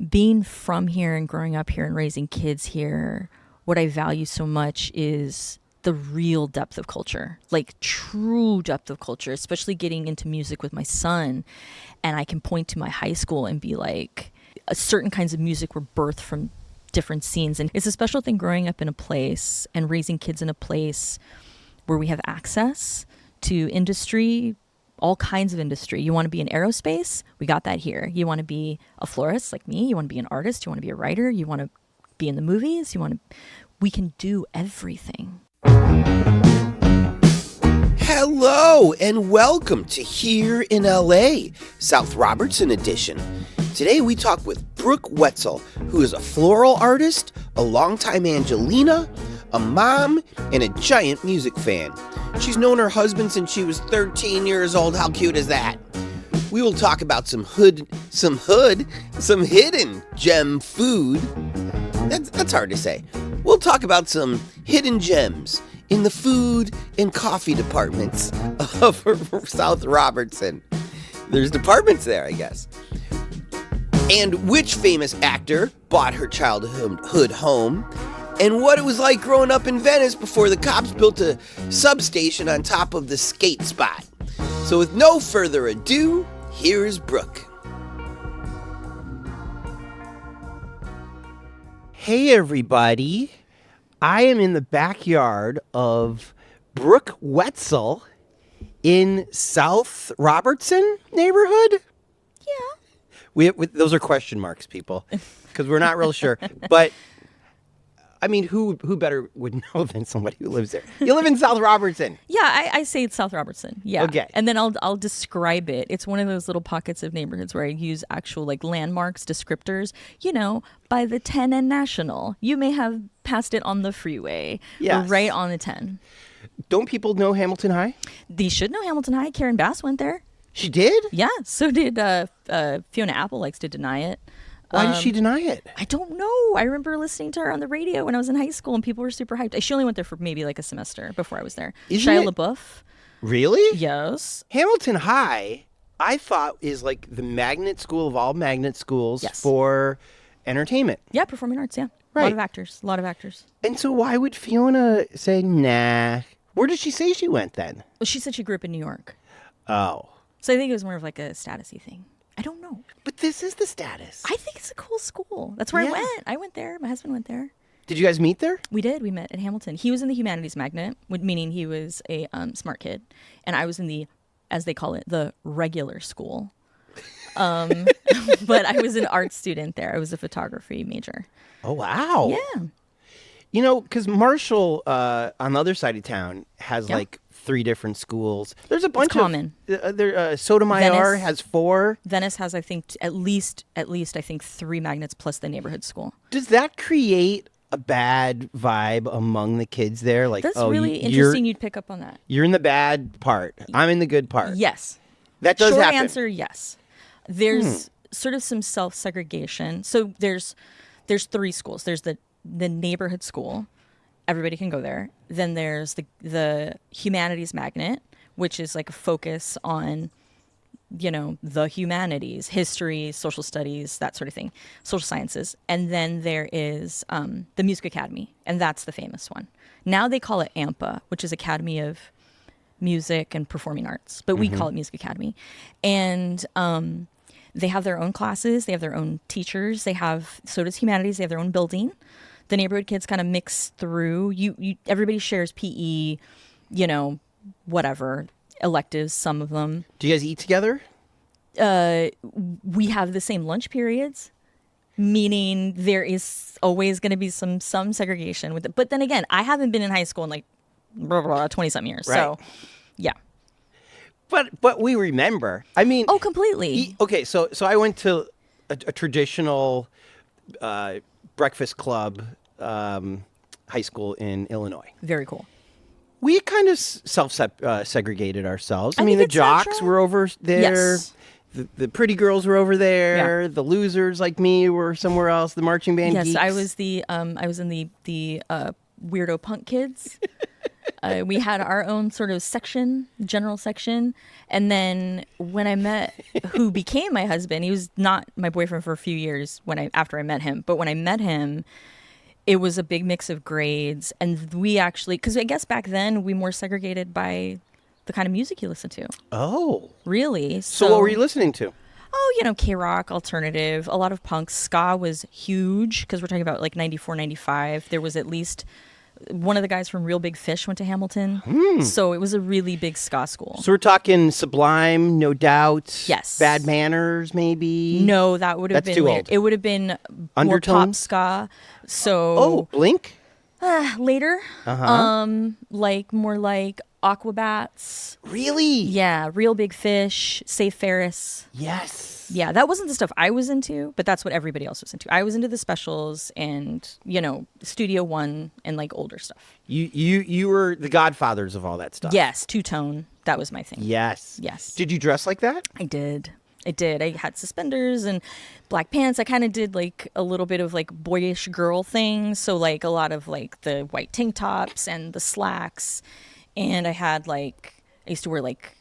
being from here and growing up here and raising kids here, what I value so much is the real depth of culture, like true depth of culture, especially getting into music with my son. And I can point to my high school and be like, certain kinds of music were birthed from different scenes. And it's a special thing growing up in a place and raising kids in a place where we have access to industry, all kinds of industry. You want to be in aerospace? We got that here. You want to be a florist like me? You want to be an artist? You want to be a writer? You want to be in the movies? We can do everything. Hello and welcome to Here in LA, South Robertson edition. Today we talk with Brooke Wetzel, who is a floral artist, a longtime Angelina, a mom, and a giant music fan. She's known her husband since she was 13 years old. How cute is that? We will talk about some hidden gem food. That's hard to say. We'll talk about some hidden gems in the food and coffee departments of South Robertson. There's departments there, I guess. And which famous actor bought her childhood home, and what it was like growing up in Venice before the cops built a substation on top of the skate spot. So with no further ado, here's Brooke. Hey everybody, I am in the backyard of Brooke Wetzel in South Robertson neighborhood. Yeah. Those are question marks, people, because we're not real sure. But I mean, who better would know than somebody who lives there? You live in South Robertson. Yeah, I say it's South Robertson. Yeah. Okay. And then I'll describe it. It's one of those little pockets of neighborhoods where I use actual like landmarks, descriptors. You know, by the 10 and National. You may have passed it on the freeway. Yes. Or right on the 10. Don't people know Hamilton High? They should know Hamilton High. Karen Bass went there. She did? Yeah. So did Fiona Apple likes to deny it. Why did she deny it? I don't know. I remember listening to her on the radio when I was in high school, and people were super hyped. She only went there for maybe like a semester before I was there. Shia LaBeouf. Really? Yes. Hamilton High, I thought, is like the magnet school of all magnet schools for entertainment. Yeah, performing arts, yeah. Right. A lot of actors. And so why would Fiona say, nah? Where did she say she went then? Well, she said she grew up in New York. Oh. So I think it was more of like a status-y thing. I don't know. But this is the status. I think it's a cool school. That's where I went. I went there. My husband went there. Did you guys meet there? We did. We met at Hamilton. He was in the humanities magnet, meaning he was a smart kid. And I was in the, as they call it, the regular school. But I was an art student there. I was a photography major. Oh, wow. Yeah. You know, because Marshall, on the other side of town, has like 3 different schools. There's a bunch common. Sotomayor has 4. Venice has, I think, at least I think 3 magnets plus the neighborhood school. Does that create a bad vibe among the kids there? Like, that's really interesting. You'd pick up on that. You're in the bad part. I'm in the good part. Yes. That does happen. Short answer, yes. There's sort of some self-segregation. So there's 3 schools. There's the neighborhood school. Everybody can go there. Then there's the humanities magnet, which is like a focus on, you know, the humanities, history, social studies, that sort of thing, social sciences. And then there is the Music Academy, and that's the famous one. Now they call it AMPA, which is Academy of Music and Performing Arts, but we call it Music Academy. And they have their own classes. They have their own teachers. So does humanities. They have their own building. The neighborhood kids kind of mix through. Everybody shares PE, you know, whatever, electives, some of them. Do you guys eat together? We have the same lunch periods, meaning there is always going to be some segregation with it. But then again, I haven't been in high school in like 20-something years. Right. So, yeah. But we remember. I mean. Oh, completely. Okay, so I went to a traditional breakfast club high school in Illinois. Very cool. We kind of segregated ourselves. I mean, the jocks natural. were over there. Yes. The pretty girls were over there. Yeah. The losers like me were somewhere else. The marching band geeks. I was I was in the weirdo punk kids. We had our own sort of section, general section. And then when I met who became my husband, he was not my boyfriend for a few years after I met him. But when I met him, it was a big mix of grades. And we actually, because I guess back then we more segregated by the kind of music you listen to. Oh. Really? So what were you listening to? Oh, K-rock, alternative, a lot of punk. Ska was huge because we're talking about like 94, 95. There was at least one of the guys from Real Big Fish went to Hamilton. So it was a really big ska school. So we're talking Sublime, No Doubt. Yes. Bad Manners, maybe. No, that would have That's been too later. old. It would have been more pop Undertones? ska. So Oh, Blink. later, more like Aquabats. Really? Yeah, Real Big Fish, Safe Ferris. Yes. Yeah, that wasn't the stuff I was into, but that's what everybody else was into. I was into the Specials and, Studio One and like older stuff. You were the godfathers of all that stuff. Yes, two-tone. That was my thing. Yes. Yes. Did you dress like that? I did. I had suspenders and black pants. I kind of did like a little bit of like boyish girl things. So like a lot of like the white tank tops and the slacks. And I used to wear like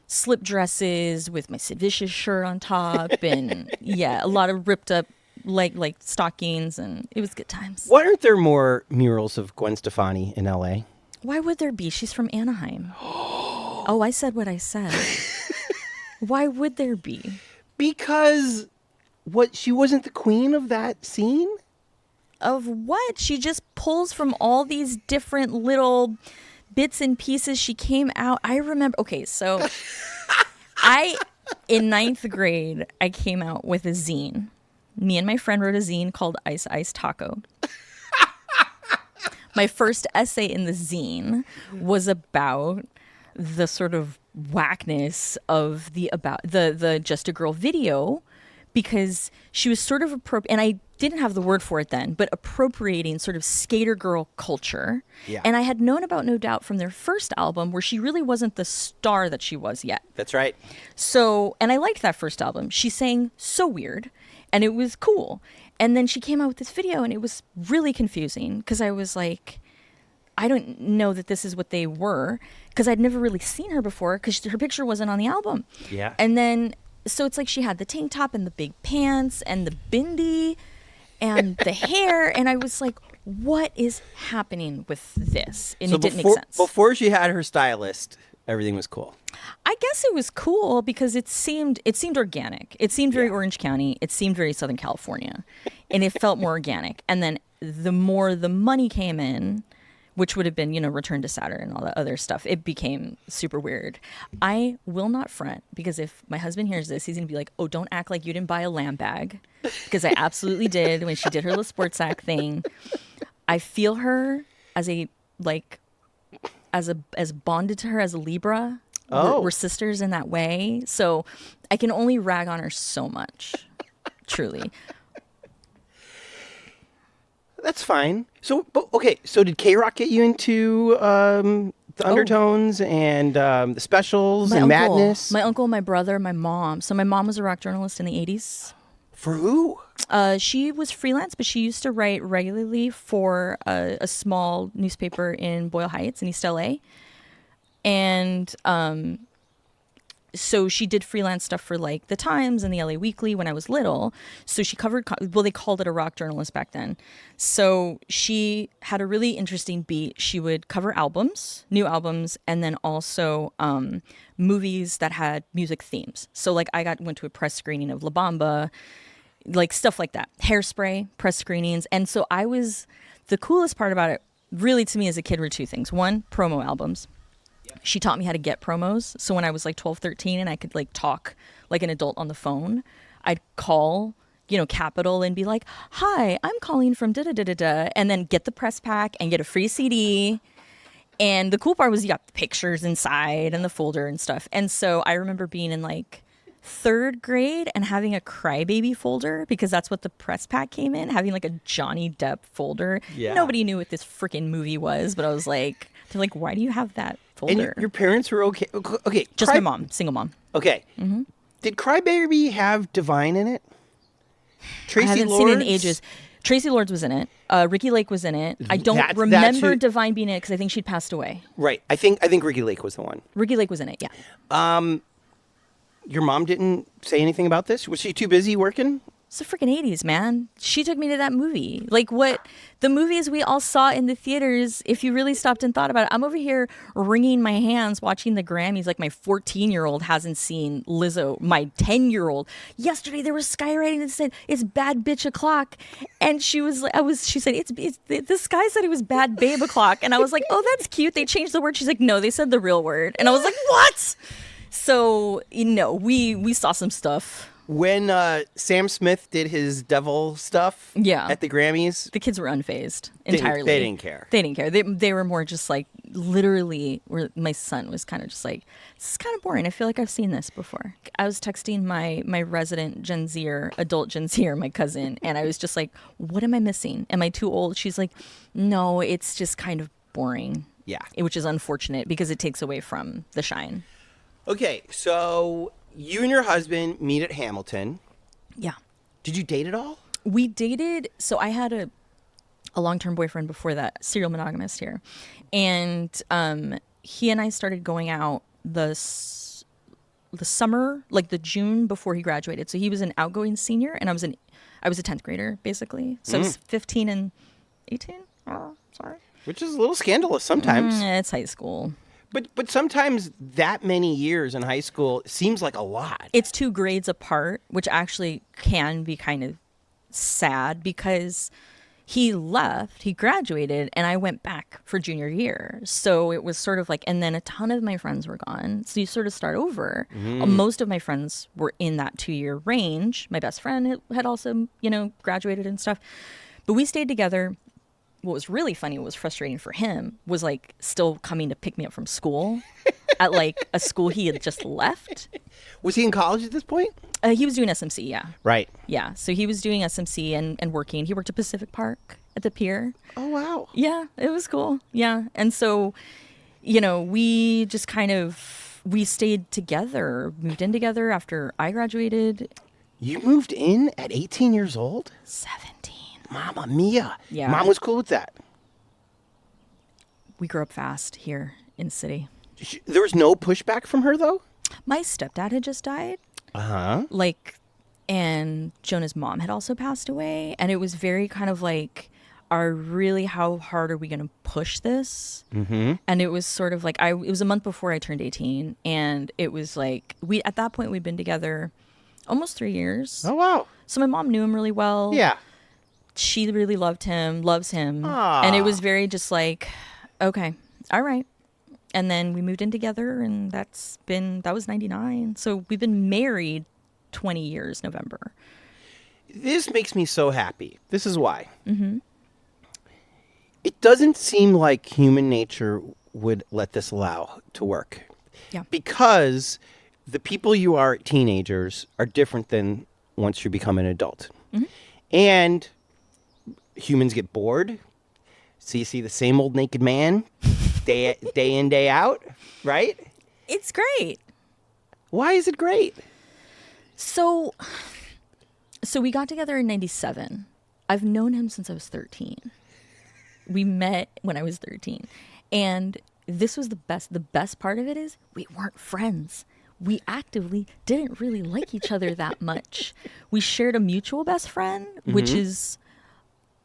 slip dresses with my Sid Vicious shirt on top. And yeah, a lot of ripped up like stockings, and it was good times. Why aren't there more murals of Gwen Stefani in LA? Why would there be? She's from Anaheim. Oh, I said what I said. Why would there be? Because she wasn't the queen of that scene? Of what? She just pulls from all these different little bits and pieces. She came out. I remember. Okay, so in ninth grade, I came out with a zine. Me and my friend wrote a zine called Ice Ice Taco. My first essay in the zine was about the sort of whackness of the Just a Girl video, because she was sort of and I didn't have the word for it then, but appropriating sort of skater girl culture. Yeah. And I had known about No Doubt from their first album, where she really wasn't the star that she was yet. That's right. So, and I liked that first album. She sang so weird, and it was cool. And then she came out with this video, and it was really confusing, because I was like, I don't know that this is what they were, because I'd never really seen her before, because her picture wasn't on the album. Yeah. And then, so it's like she had the tank top and the big pants and the bindi and the hair, and I was like, what is happening with this? And it didn't make sense. Before she had her stylist, everything was cool. I guess it was cool because it seemed organic. It seemed very Orange County. It seemed very Southern California, and it felt more organic. And then the more the money came in, which would have been, Return to Saturn and all that other stuff, it became super weird. I will not front, because if my husband hears this, he's going to be like, oh, don't act like you didn't buy a lamb bag, because I absolutely did when she did her little sports sack thing. I feel her as bonded to her as a Libra. Oh. We're sisters in that way. So I can only rag on her so much, truly. That's fine. So did K-Rock get you into the undertones and the Specials and Madness? My uncle, my brother, my mom. So my mom was a rock journalist in the 80s. For who? She was freelance, but she used to write regularly for a small newspaper in Boyle Heights in East LA. And so she did freelance stuff for like the Times and the LA Weekly when I was little. So she covered, they called it a rock journalist back then. So she had a really interesting beat. She would cover albums, new albums, and then also movies that had music themes. So like went to a press screening of La Bamba, like stuff like that. Hairspray, press screenings. And so the coolest part about it really to me as a kid were two things. One, promo albums. She taught me how to get promos. So when I was like 12, 13 and I could like talk like an adult on the phone, I'd call, Capitol and be like, hi, I'm calling from da-da-da-da-da, and then get the press pack and get a free CD. And the cool part was you got the pictures inside and the folder and stuff. And so I remember being in like third grade and having a Crybaby folder, because that's what the press pack came in, having like a Johnny Depp folder. Yeah. Nobody knew what this freaking movie was, but I was like, they're like, why do you have that folder? And your parents were okay? Okay. Just my mom, single mom. Okay. Mm-hmm. Did Crybaby have Divine in it? Tracy I haven't seen it in Lords? ages. Tracy Lords was in it. Ricky Lake was in it. I don't That's remember who- Divine being in it because I think she'd passed away. Right. I think Ricky Lake was the one. Ricky Lake was in it, yeah. Your mom didn't say anything about this? Was she too busy working? It's the freaking 80s, man. She took me to that movie. Like what the movies we all saw in the theaters, if you really stopped and thought about it, I'm over here wringing my hands watching the Grammys like my 14-year-old hasn't seen Lizzo, my 10-year-old. Yesterday there was skywriting that said, it's bad bitch o'clock. And she said, the sky said it was bad babe o'clock. And I was like, oh, that's cute. They changed the word. She's like, no, they said the real word. And I was like, what? So, we saw some stuff. When Sam Smith did his devil stuff at the Grammys, the kids were unfazed entirely. They didn't care. They didn't care. They were more just like, literally, where my son was kind of just like, this is kind of boring. I feel like I've seen this before. I was texting my resident Gen Zer, adult Gen Zer, my cousin, and I was just like, what am I missing? Am I too old? She's like, no, it's just kind of boring. Yeah. Which is unfortunate because it takes away from the shine. Okay, so you and your husband meet at Hamilton. Yeah. Did you date at all? We dated, so I had a long-term boyfriend before that, serial monogamist here. And he and I started going out the summer, like the June before he graduated. So he was an outgoing senior and I was a 10th grader, basically. So I was 15 and 18. Oh, sorry. Which is a little scandalous sometimes. It's high school. But sometimes that many years in high school seems like a lot. It's 2 grades apart, which actually can be kind of sad because he left, he graduated, and I went back for junior year. So it was sort of like, and then a ton of my friends were gone. So you sort of start over. Most of my friends were in that 2-year range. My best friend had also, graduated and stuff. But we stayed together. What was really funny, what was frustrating for him, was like still coming to pick me up from school at like a school he had just left. Was he in college at this point? He was doing SMC, yeah. Right. Yeah, so he was doing SMC and working. He worked at Pacific Park at the pier. Oh, wow. Yeah, it was cool. Yeah, and so, we just we stayed together, moved in together after I graduated. You moved in at 18 years old? 17. Mama mia. Yeah. Mom was cool with that. We grew up fast here in the city. There was no pushback from her, though? My stepdad had just died. Uh-huh. And Jonah's mom had also passed away. And it was very kind of like, how hard are we going to push this? Mm-hmm. And it was sort of like, it was a month before I turned 18. And it was like, at that point, we'd been together almost 3 years. Oh, wow. So my mom knew him really well. Yeah. She really loves him. And it was very just like, okay, all right. And then we moved in together and that was 99. So we've been married 20 years, November. This makes me so happy. This is why. Mm-hmm. It doesn't seem like human nature would let this allow to work. Yeah. Because the people you are teenagers are different than once you become an adult. Mm-hmm. And humans get bored. So you see the same old naked man day in, day out, right? It's great. Why is it great? So we got together in 97. I've known him since I was 13. We met when I was 13. And this was the best. The best part of it is we weren't friends. We actively didn't really like each other that much. We shared a mutual best friend, which is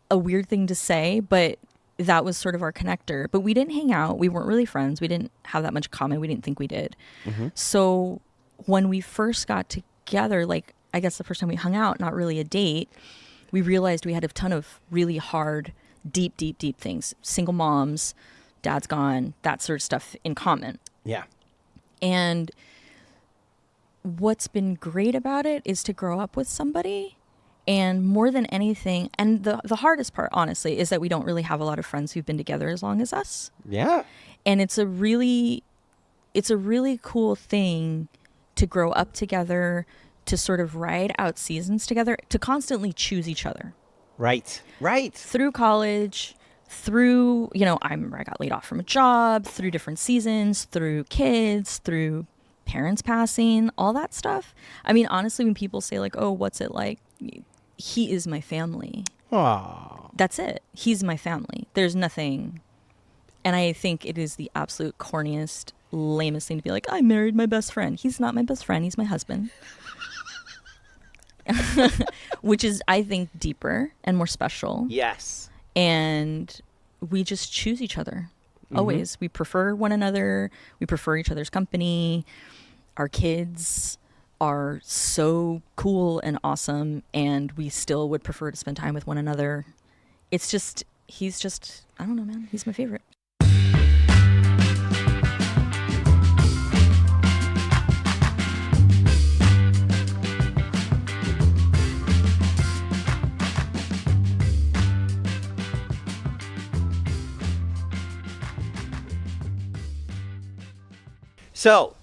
a weird thing to say, but that was sort of our connector. But we didn't hang out. We weren't really friends. We didn't have that much in common. We didn't think we did. Mm-hmm. So when we first got together, like I guess the first time we hung out, not really a date, we realized we had a ton of really hard, deep things. Single moms, dad's gone, that sort of stuff in common. Yeah. And what's been great about it is to grow up with somebody. And more than anything, and the hardest part, honestly, is that we don't really have a lot of friends who've been together as long as us. Yeah. And it's a really cool thing to grow up together, to sort of ride out seasons together, to constantly choose each other. Right. Through college, through, I remember I got laid off from a job, through different seasons, through kids, through parents passing, all that stuff. I mean, honestly, when people say like, oh, what's it like? he is my family. Aw. That's it. He's my family. There's nothing. And I think it is the absolute corniest, lamest thing to be like, I married my best friend. He's not my best friend. He's my husband. Which is, I think, deeper and more special. Yes. And we just choose each other. Always. We prefer one another. We prefer each other's company. Our kids are so cool and awesome, and we still would prefer to spend time with one another. It's just, he's just, I don't know, man. He's my favorite. So,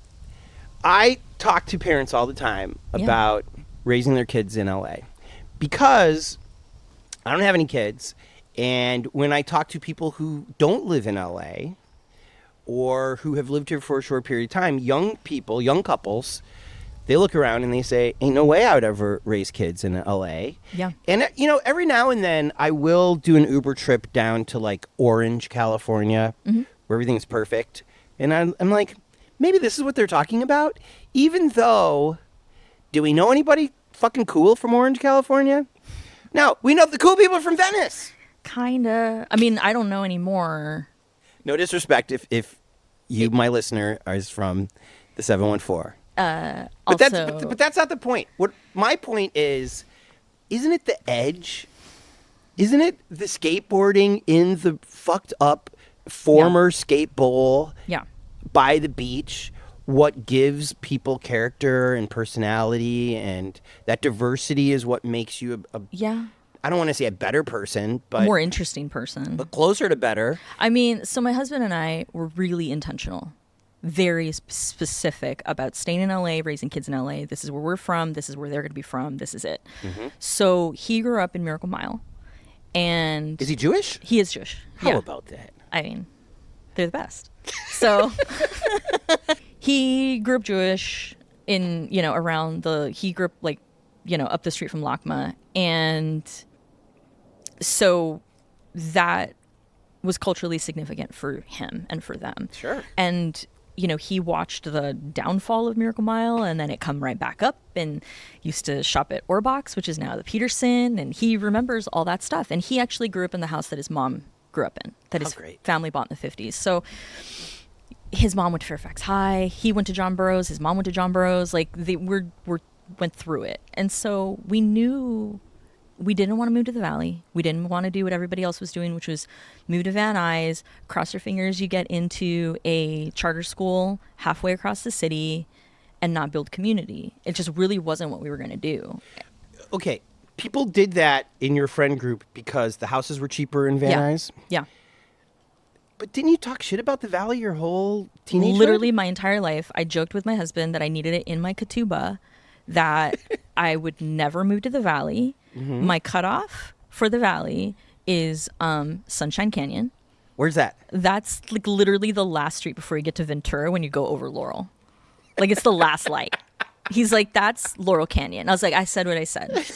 I talk to parents all the time about raising their kids in LA because I don't have any kids. And when I talk to people who don't live in LA or who have lived here for a short period of time, young people, young couples, they look around and they say, ain't no way I would ever raise kids in LA. Yeah. And, you know, every now and then I will do an Uber trip down to like Orange, California, where everything's perfect. And I'm like, maybe this is what they're talking about, even though, do we know anybody fucking cool from Orange, California? No, we know the cool people from Venice. Kinda. I mean, I don't know anymore. No disrespect if you, my listener, is from the 714. But that's not the point. What my point is, isn't it the edge? Isn't it the skateboarding in the fucked up former skate bowl? Yeah. By the beach, what gives people character and personality, and that diversity is what makes you a I don't want to say a better person, but more interesting person. But closer to better. I mean, so my husband and I were really intentional, very specific about staying in LA, raising kids in LA. This is where we're from. This is where they're going to be from. This is it. So he grew up in Miracle Mile. And is he Jewish? He is Jewish. How about that? I mean, they're the best. So he grew up Jewish in, you know, he grew up like, you know, up the street from LACMA. And so that was culturally significant for him and for them. Sure. And, you know, he watched the downfall of Miracle Mile, and then it come right back up, and used to shop at Orbox, which is now the Peterson. And he remembers all that stuff. And he actually grew up in the house that his mom grew up in, that his family bought in the 50s. So his mom went to Fairfax High. He went to John Burroughs. His mom went to John Burroughs. Like, they went through it. And so we knew we didn't want to move to the Valley. We didn't want to do what everybody else was doing, which was move to Van Nuys, cross your fingers, you get into a charter school halfway across the city, and not build community. It just really wasn't what we were going to do. Okay. People did that in your friend group because the houses were cheaper in Van Nuys? Yeah. But didn't you talk shit about the Valley your whole teenage Literally my entire life. I joked with my husband that I needed it in my ketubah, that I would never move to the Valley. My cutoff for the Valley is Sunshine Canyon. Where's that? That's like literally the last street before you get to Ventura when you go over Laurel. Like, it's the last light. He's like, that's Laurel Canyon. I was like, I said what I said.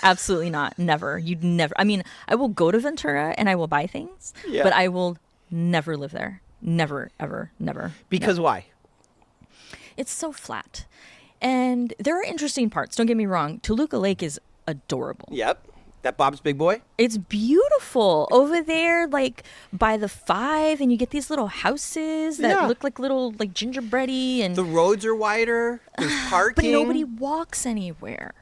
Absolutely not. Never. You'd never. I mean, I will go to Ventura and I will buy things, but I will never live there. Never, ever, never. Because why? It's so flat. And there are interesting parts. Don't get me wrong. Toluca Lake is adorable. Yep. That Bob's Big Boy? It's beautiful. Over there, like, by the 5, and you get these little houses that look like little, like, gingerbready. And the roads are wider. There's parking. But nobody walks anywhere.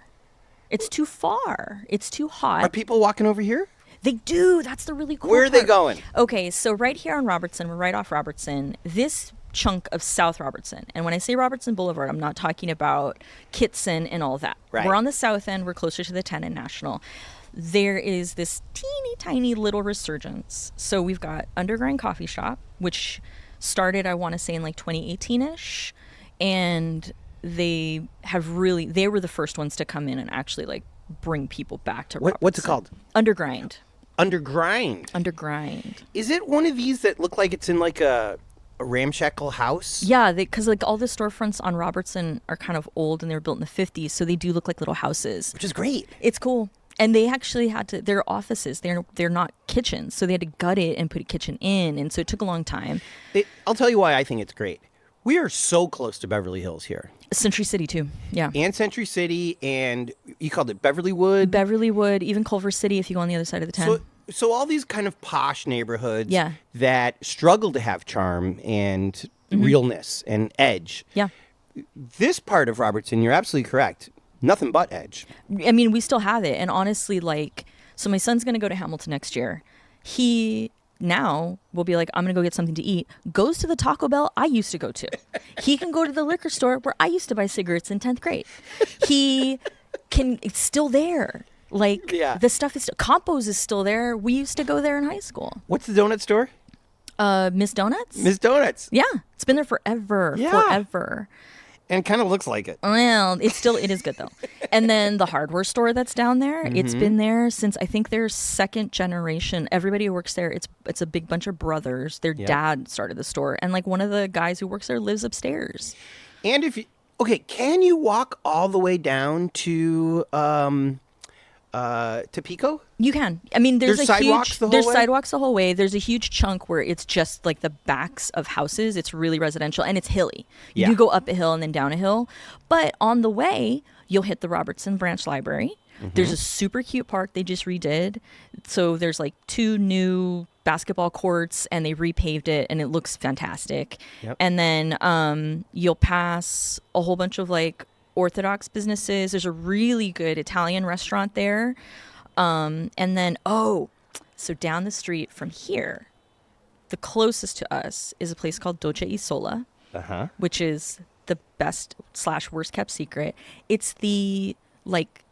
It's too far. It's too hot. Are people walking over here? They do. That's the really cool Where are part. they going? Okay, so right here on Robertson, we're right off Robertson. This chunk of South Robertson. And when I say Robertson Boulevard, I'm not talking about Kitson and all that. Right. We're on the south end. We're closer to the 10 and National. There is this teeny tiny little resurgence. So we've got Underground Coffee Shop, which started, I want to say, in like 2018-ish. And they were the first ones to come in and actually like bring people back to Robertson. What's it called? Undergrind. Undergrind. Is it one of these that look like it's in like a ramshackle house? Yeah, because like all the storefronts on Robertson are kind of old and they were built in the 50s, so they do look like little houses. Which is great. It's cool. And they actually had to, their offices, they're not kitchens. So they had to gut it and put a kitchen in. And so it took a long time. I'll tell you why I think it's great. We are so close to Beverly Hills here. Century City, too. Yeah. And Century City, and you called it Beverlywood. Beverlywood, even Culver City if you go on the other side of the town. So all these kind of posh neighborhoods Yeah. that struggle to have charm and realness and edge. Yeah. This part of Robertson, you're absolutely correct. Nothing but edge. I mean, we still have it. And honestly, like, so my son's going to go to Hamilton next year. He now will be like, I'm going to go get something to eat. Goes to the Taco Bell I used to go to. He can go to the liquor store where I used to buy cigarettes in 10th grade. It's still there. Like, the stuff is still, Campos is still there. We used to go there in high school. What's the donut store? Miss Donuts? Miss Donuts. Yeah. It's been there forever. Yeah. Forever. And it kind of looks like it. Well, it is good though. And then the hardware store that's down there, it's been there since I think their second generation. Everybody who works there, it's a big bunch of brothers. Their dad started the store, and like one of the guys who works there lives upstairs. And can you walk all the way down to Pico? You can. I mean, there's sidewalks sidewalks the whole way. There's a huge chunk where it's just like the backs of houses. It's really residential and it's hilly. Yeah. You go up a hill and then down a hill. But on the way, you'll hit the Robertson Branch Library. There's a super cute park they just redid. So there's like 2 new basketball courts and they repaved it and it looks fantastic. Yep. And then you'll pass a whole bunch of like Orthodox businesses. There's a really good Italian restaurant there. And then, so down the street from here, the closest to us is a place called Dolce e Sola, which is the best / worst kept secret. It's the, like,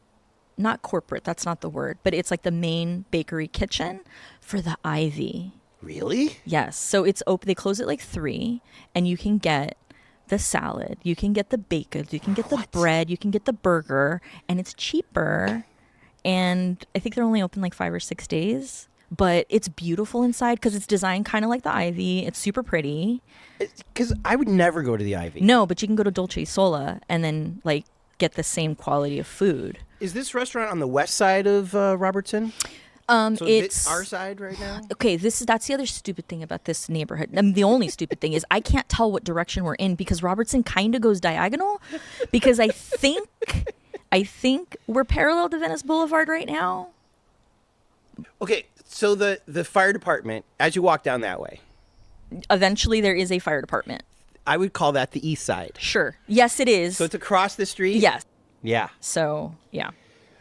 not corporate, that's not the word, but it's like the main bakery kitchen for the Ivy. Really? Yes. So it's open. They close at like 3 and you can get the salad, you can get the bacon, you can get the bread, you can get the burger, and it's cheaper. And I think they're only open like 5 or 6 days, but it's beautiful inside because it's designed kind of like the Ivy. It's super pretty. Because I would never go to the Ivy. No, but you can go to Dolce Sola and then like get the same quality of food. Is this restaurant on the west side of Robertson? So it's our side right now. Okay, that's the other stupid thing about this neighborhood. I mean, the only stupid thing is I can't tell what direction we're in because Robertson kind of goes diagonal. Because I think we're parallel to Venice Boulevard right now. Okay, so the fire department, as you walk down that way, eventually there is a fire department. I would call that the east side. Sure. Yes, it is. So it's across the street? Yes. Yeah. So, yeah.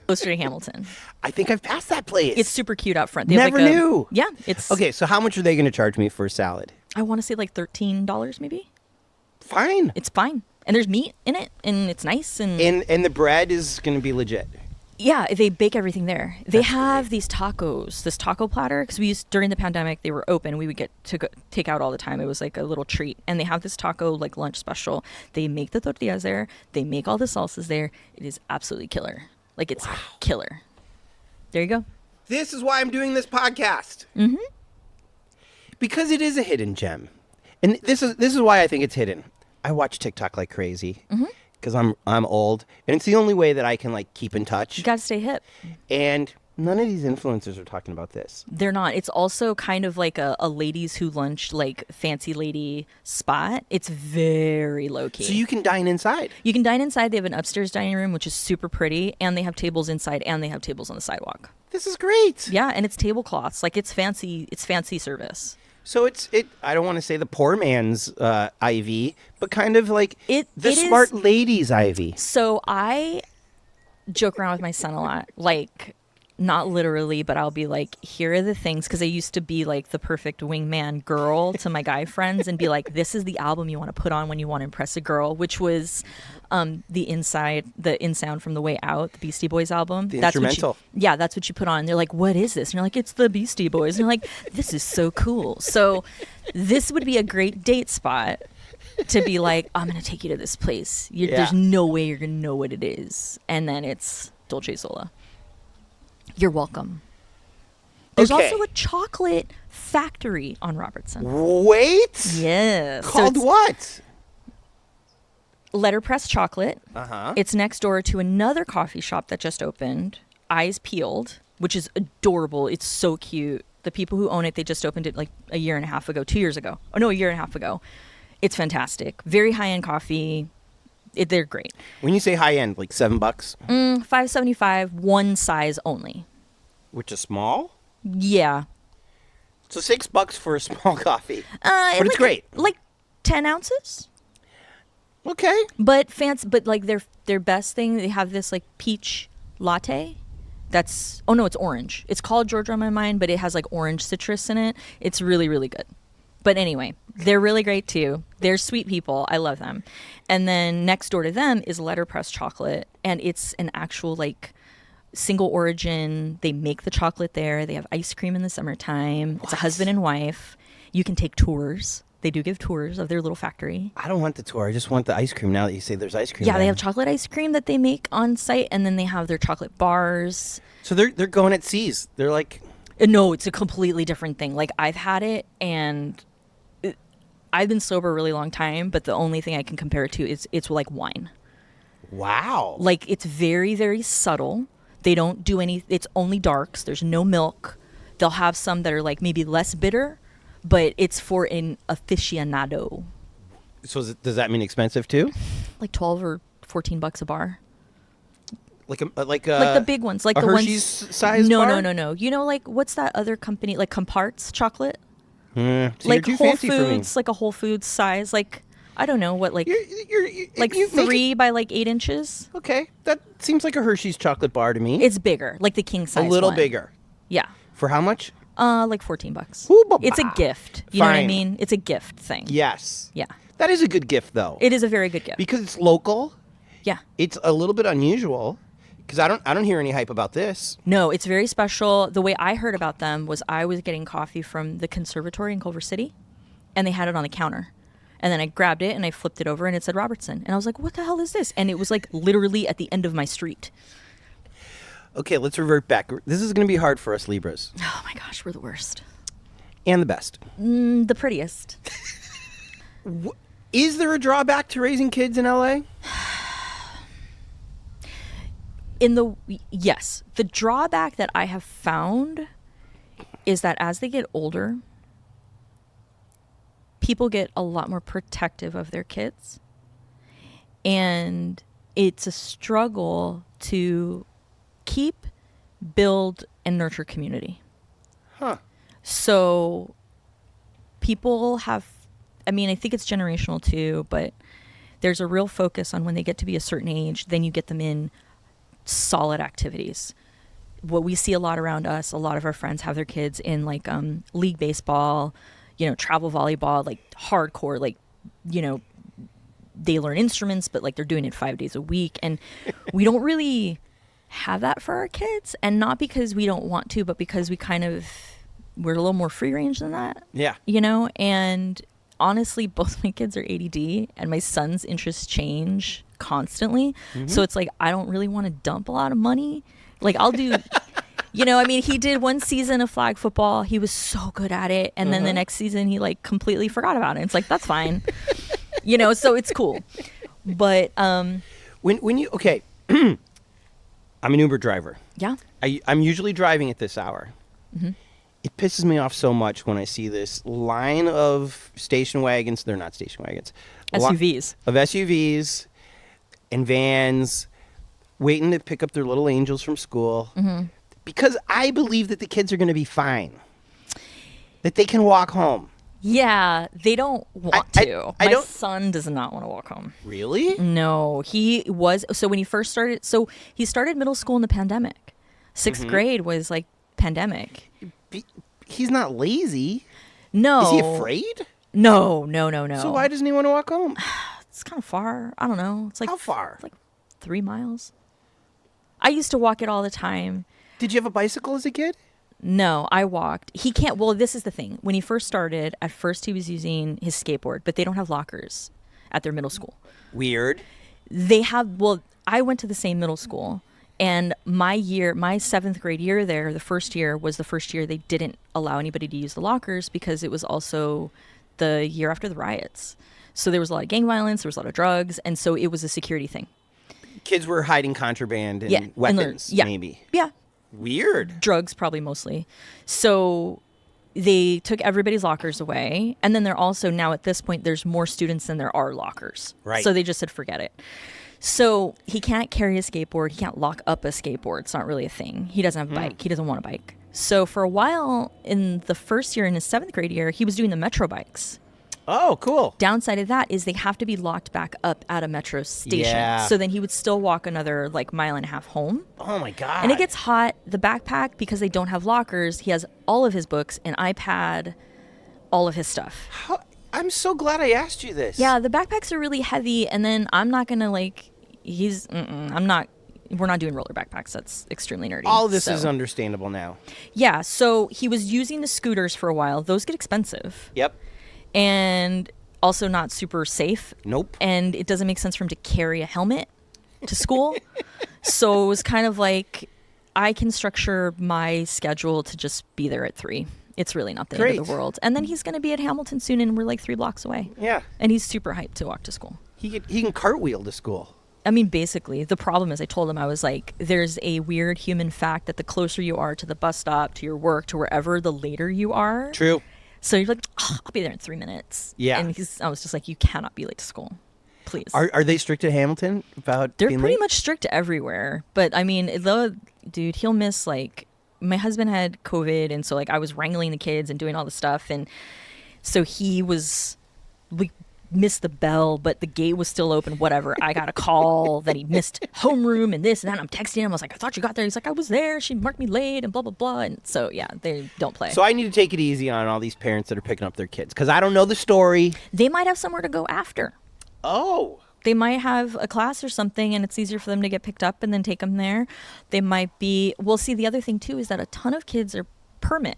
Closer to Hamilton. I think I've passed that place. It's super cute out front. They Never have like knew. Yeah. It's Okay, so how much are they going to charge me for a salad? I want to say like $13 maybe. Fine. It's fine. And there's meat in it and it's nice. And the bread is going to be legit. Yeah, they bake everything there. They have these tacos, this taco platter, because we used, during the pandemic, they were open. We would get to take out all the time. It was like a little treat. And they have this taco like lunch special. They make the tortillas there. They make all the salsas there. It is absolutely killer. Like it's killer. There you go. This is why I'm doing this podcast. Mm-hmm. Because it is a hidden gem. And this is why I think it's hidden. I watch TikTok like crazy. Mm-hmm. Because I'm old, and it's the only way that I can like keep in touch. You gotta stay hip. And none of these influencers are talking about this. They're not. It's also kind of like a ladies who lunch, like fancy lady spot. It's very low key. So you can dine inside. You can dine inside. They have an upstairs dining room, which is super pretty, and they have tables inside, and they have tables on the sidewalk. This is great. Yeah, and it's tablecloths. Like it's fancy. It's fancy service. So I don't want to say the poor man's Ivy, but kind of like the it smart is, lady's Ivy. So I joke around with my son a lot, like not literally, but I'll be like, here are the things, because I used to be like the perfect wingman girl to my guy friends and be like, this is the album you want to put on when you want to impress a girl, which was the In Sound from The Way Out, the Beastie Boys album. That's instrumental. That's what you put on. And they're like, what is this? And you're like, it's the Beastie Boys. And you're like, this is so cool. So this would be a great date spot to be like, I'm going to take you to this place. There's no way you're going to know what it is. And then it's Dolce Sola. You're welcome. There's also a chocolate factory on Robertson. Wait? Yes. Called what? Letterpress Chocolate. Uh-huh. It's next door to another coffee shop that just opened Eyes Peeled, which is adorable. It's so cute. The people who own it, they just opened it like a year and a half ago, 2 years ago. Oh no, a year and a half ago. It's fantastic. Very high-end coffee. They're great. When you say high end, like $7, $5.75, one size only. which is small. Yeah. So $6 for a small coffee, But it's great. Like 10 ounces. Okay. But fancy, but like their best thing, they have this like peach latte. It's orange. It's called Georgia on my mind, but it has like orange citrus in it. It's really, really good. But anyway, they're really great too. They're sweet people. I love them. And then next door to them is letterpress chocolate, and it's an actual like single origin. They make the chocolate there. They have ice cream in the summertime. It's a husband and wife. You can take tours. They do give tours of their little factory. I don't want the tour. I just want the ice cream. Now that you say there's ice cream. Yeah, there. they have chocolate ice cream that they make on site, and then they have their chocolate bars. So they're going at seas. They're like, No, it's a completely different thing. Like I've had it, and I've been sober a really long time, but the only thing I can compare it to is it's like wine. wow. Like it's very, very subtle. They don't do any. It's only darks. There's no milk. They'll have some that are like maybe less bitter, but it's for an aficionado. So does that mean expensive too? Like $12 or $14 a bar. Like The big ones, like a the Hershey's ones. size No, bar? no. You know, like what's that other company? Like Comparts chocolate. So Like you're too Whole fancy for me. Foods, like a Whole Foods size. Like I don't know what, like You're, you make 3 by like 8 inches. okay, that seems like a Hershey's chocolate bar to me. It's bigger, like the king size. a little one. bigger. Yeah. For how much? Like $14. Ooh, ba-ba. It's a gift. You know what I Fine. mean? It's a gift thing. Yes. Yeah. That is a good gift, though. It is a very good gift. Because it's local. Yeah. It's a little bit unusual. Because I don't hear any hype about this. No, it's very special. The way I heard about them was I was getting coffee from the conservatory in Culver City, and they had it on the counter. And then I grabbed it and I flipped it over and it said Robertson. And I was like, what the hell is this? And it was like literally at the end of my street. Okay, let's revert back. This is going to be hard for us Libras. Oh my gosh, we're the worst. And the best. The prettiest. Is there a drawback to raising kids in LA? Yes. The drawback that I have found is that as they get older, people get a lot more protective of their kids. And it's a struggle to keep, build, and nurture community. Huh. So people have, I mean, I think it's generational too, but there's a real focus on when they get to be a certain age, then you get them in solid activities. What we see a lot around us, a lot of our friends have their kids in like league baseball, travel volleyball, like hardcore, like, they learn instruments, but like they're doing it 5 days a week. And we don't really have that for our kids. And not because we don't want to, but because we're a little more free range than that. Yeah. And honestly, both my kids are ADD and my son's interests change constantly. Mm-hmm. So it's like, I don't really want to dump a lot of money. Like I'll do, he did one season of flag football. He was so good at it. And then the next season he like completely forgot about it. It's like, that's fine. So it's cool. But, when you, okay, I'm an Uber driver. Yeah. I'm usually driving at this hour. Mm-hmm. It pisses me off so much when I see this line of station wagons. They're not station wagons. SUVs. Of SUVs and vans waiting to pick up their little angels from school. Mm-hmm. Because I believe that the kids are going to be fine. That they can walk home. Yeah, they don't want to. My son does not want to walk home. Really? No, he was. So when he first started, he started middle school in the pandemic. 6th grade was like pandemic. He's not lazy. No. Is he afraid? No. So why doesn't he want to walk home? It's kind of far. I don't know. It's like how far? It's like 3 miles. I used to walk it all the time. Did you have a bicycle as a kid? No, I walked. He can't. Well, this is the thing. When he first started, at first he was using his skateboard, but they don't have lockers at their middle school. Weird. They have. Well, I went to the same middle school, and my 7th grade year there, the first year was the first year they didn't allow anybody to use the lockers because it was also the year after the riots. So there was a lot of gang violence, there was a lot of drugs, and so it was a security thing. kids were hiding contraband and Yeah, and weapons, yeah. maybe. Yeah. Weird. Drugs, probably mostly. So they took everybody's lockers away. And then they're also now at this point, there's more students than there are lockers. Right. So they just said, forget it. So he can't carry a skateboard. He can't lock up a skateboard. It's not really a thing. He doesn't have a bike. He doesn't want a bike. So for a while in the first year, in his 7th grade year, he was doing the Metro bikes. Oh, cool. Downside of that is they have to be locked back up at a Metro station. Yeah. So then he would still walk another like mile and a half home. Oh, my God. And it gets hot. The backpack, because they don't have lockers, he has all of his books, an iPad, all of his stuff. I'm so glad I asked you this. Yeah, the backpacks are really heavy. And then I'm not going to like, we're not doing roller backpacks. That's extremely nerdy. All this is understandable now. Yeah, so he was using the scooters for a while. Those get expensive. Yep. And also not super safe. Nope. And it doesn't make sense for him to carry a helmet to school. So it was kind of like, I can structure my schedule to just be there at 3. It's really not the end of the world. And then he's going to be at Hamilton soon, and we're like 3 blocks away. Yeah. And he's super hyped to walk to school. He can cartwheel to school. I mean, basically, the problem is I told him, I was like, there's a weird human fact that the closer you are to the bus stop, to your work, to wherever, the later you are. True. So you're like, oh, I'll be there in 3 minutes. Yeah. And I was just like, you cannot be late to school. Please. Are they strict at Hamilton about They're being pretty late? much strict everywhere. But I mean, dude, he'll miss like, my husband had COVID. And so like I was wrangling the kids and doing all the stuff. And so we missed the bell, but the gate was still open, whatever. I got a call that he missed homeroom and this and that. I'm texting him. I was like, I thought you got there. He's like, I was there. She marked me late and blah, blah, blah. And so, yeah, they don't play. So I need to take it easy on all these parents that are picking up their kids because I don't know the story. They might have somewhere to go after. Oh. They might have a class or something and it's easier for them to get picked up and then take them there. They might be, well, see, the other thing too is that a ton of kids are permit.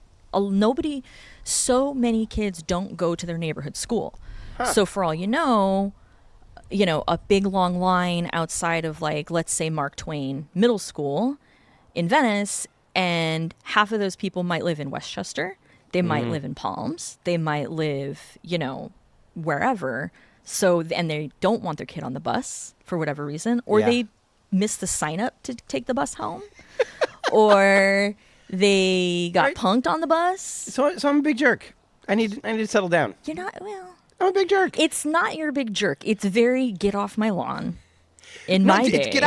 So many kids don't go to their neighborhood school. Huh. So for all you know, a big long line outside of like, let's say Mark Twain Middle School in Venice, and half of those people might live in Westchester. They might live in Palms. They might live, wherever. So, and they don't want their kid on the bus for whatever reason, or they miss the sign up to take the bus home, or they got punked on the bus. So I'm a big jerk. I need to settle down. You're not, well. I'm a big jerk. It's not your big jerk. It's very get off my lawn. My day. It's get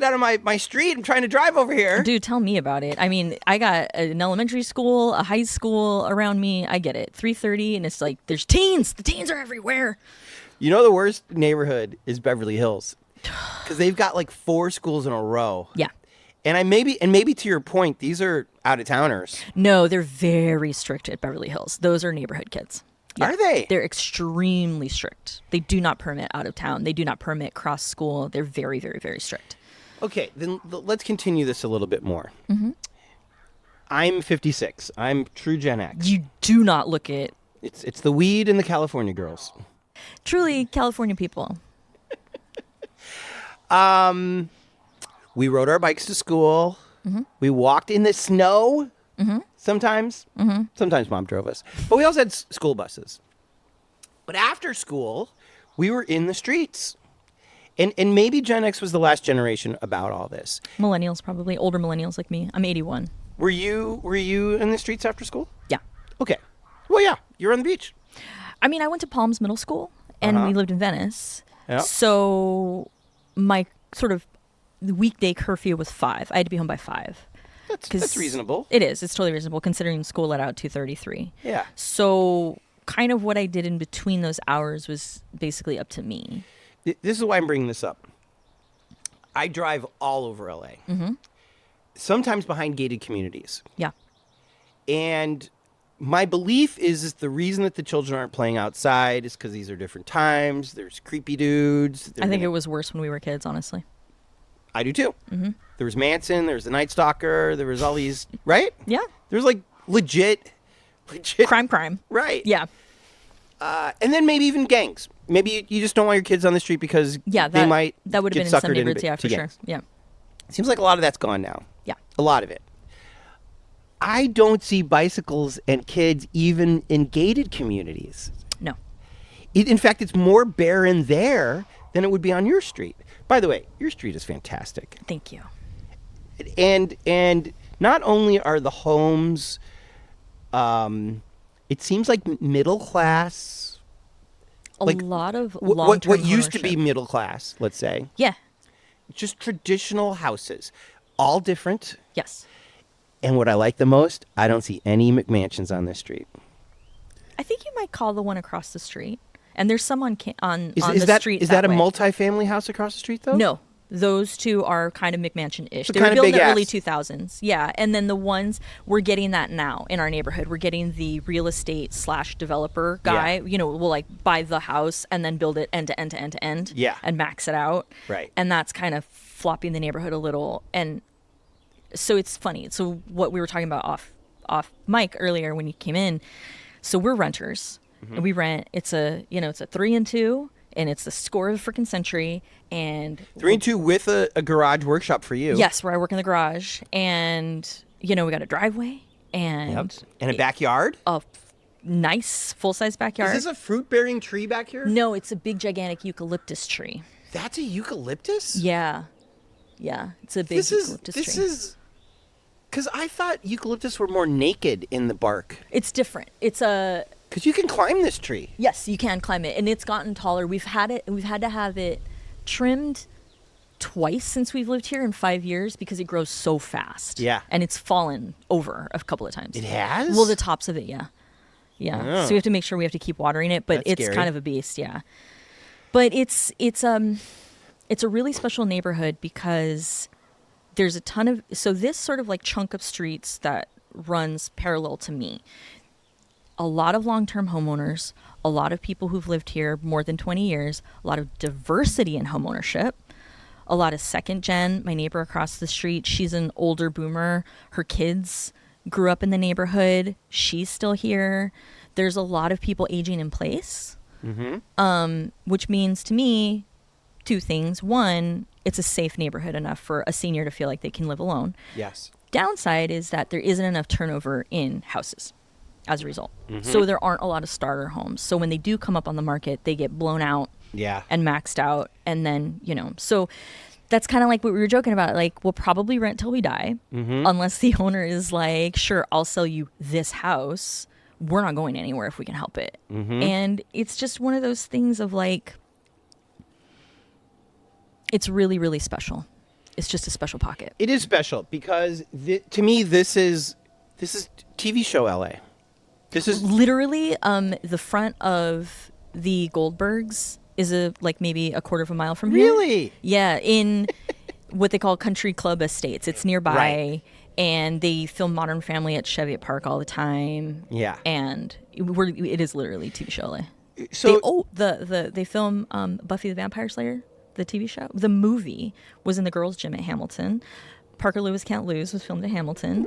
out of my street. I'm trying to drive over here. Dude, tell me about it. I mean, I got an elementary school, a high school around me. I get it. 3:30 and it's like there's teens. The teens are everywhere. You know the worst neighborhood is Beverly Hills. Cuz they've got like 4 schools in a row. Yeah. And maybe to your point, these are out of towners. No, they're very strict at Beverly Hills. Those are neighborhood kids. Yeah. Are they? They're extremely strict. They do not permit out of town. They do not permit cross school. They're very, very, very strict. Okay, then let's continue this a little bit more. Mm-hmm. I'm 56. I'm true Gen X. You do not look it. It's the weed and the California girls. Truly California people. We rode our bikes to school. Mm-hmm. We walked in the snow. Mm-hmm. Sometimes. Mm-hmm. Sometimes Mom drove us. But we also had school buses. But after school, we were in the streets. And maybe Gen X was the last generation about all this. Millennials, probably. Older millennials like me. I'm 81. Were you in the streets after school? Yeah. Okay. Well, yeah. You're on the beach. I mean, I went to Palms Middle School, and we lived in Venice. Yeah. So my sort of weekday curfew was 5. I had to be home by 5. That's reasonable. It is. It's totally reasonable considering school let out 2:33. Yeah. So kind of what I did in between those hours was basically up to me. This is why I'm bringing this up. I drive all over LA. Mm-hmm. Sometimes behind gated communities. Yeah. And my belief is the reason that the children aren't playing outside is because these are different times. There's creepy dudes. I think it was worse when we were kids, honestly. I do too. Mm-hmm. There was Manson. There was the Night Stalker. There was all these, right? Yeah. There was like legit. Crime. Right. Yeah. And then maybe even gangs. Maybe you just don't want your kids on the street because that might would have been in some neighborhoods, yeah, for sure. Yeah. Seems like a lot of that's gone now. Yeah. A lot of it. I don't see bicycles and kids even in gated communities. No. In fact, it's more barren there than it would be on your street. By the way, your street is fantastic. Thank you. And not only are the homes, it seems like middle class. A Like, lot of long-term what used to be ownership. middle class, let's say. Yeah. Just traditional houses, all different. Yes. And what I like the most, I don't see any McMansions on this street. I think you might call the one across the street, and there's some on Is the that street. is that a way. multi-family house across the street though? No, those two are kind of McMansion-ish. So They were kinda built in big the early ass. 2000s. Yeah, and then the ones we're getting that now in our neighborhood. We're getting the real estate / developer guy. Yeah. Will like buy the house and then build it end to end to end to end. Yeah. and max it out. Right. And that's kind of flopping the neighborhood a little. And so it's funny. So what we were talking about off mic earlier when you came in. So we're renters. Mm-hmm. And we rent. It's a 3 and 2, and it's the score of the freaking century. And 3 and 2 with a garage workshop for you. yes, where I work in the garage, and we got a driveway and Yep. And a backyard. a nice full-size backyard. Is this a fruit-bearing tree back here? No, it's a big gigantic eucalyptus tree. That's a eucalyptus? Yeah, it's a big eucalyptus This tree. is because I thought eucalyptus were more naked in the bark. It's different. It's a Because you can climb this tree. yes, you can climb it, and it's gotten taller. We've had to have it trimmed twice since we've lived here in 5 years because it grows so fast. Yeah. And it's fallen over a couple of times. It has? Well, the tops of it, yeah. Yeah. Oh. So we have to make sure we have to keep watering it, but That's it's scary. kind of a beast, yeah. But it's a really special neighborhood because there's a ton of this sort of like chunk of streets that runs parallel to me. A lot of long-term homeowners, a lot of people who've lived here more than 20 years, a lot of diversity in homeownership, a lot of second gen. My neighbor across the street, she's an older boomer. Her kids grew up in the neighborhood. She's still here. There's a lot of people aging in place, which means to me 2 things. One, it's a safe neighborhood enough for a senior to feel like they can live alone. Yes. Downside is that there isn't enough turnover in houses as a result. So there aren't a lot of starter homes. So when they do come up on the market, they get blown out Yeah. and maxed out. And then, so that's kind of like what we were joking about. Like, we'll probably rent till we die, unless the owner is like, sure, I'll sell you this house. We're not going anywhere if we can help it. And it's just one of those things of like, it's really, really special. It's just a special pocket. It is special because to me this is TV show LA. This is Literally, the front of the Goldbergs is maybe a quarter of a mile from here. really Yeah, in what they call Country Club Estates. It's nearby, Right. and they film Modern Family at Cheviot Park all the time. Yeah. and it is literally TV show LA. so They film Buffy the Vampire Slayer, the TV show. The movie was in the girls' gym at Hamilton. Parker Lewis Can't Lose was filmed at Hamilton.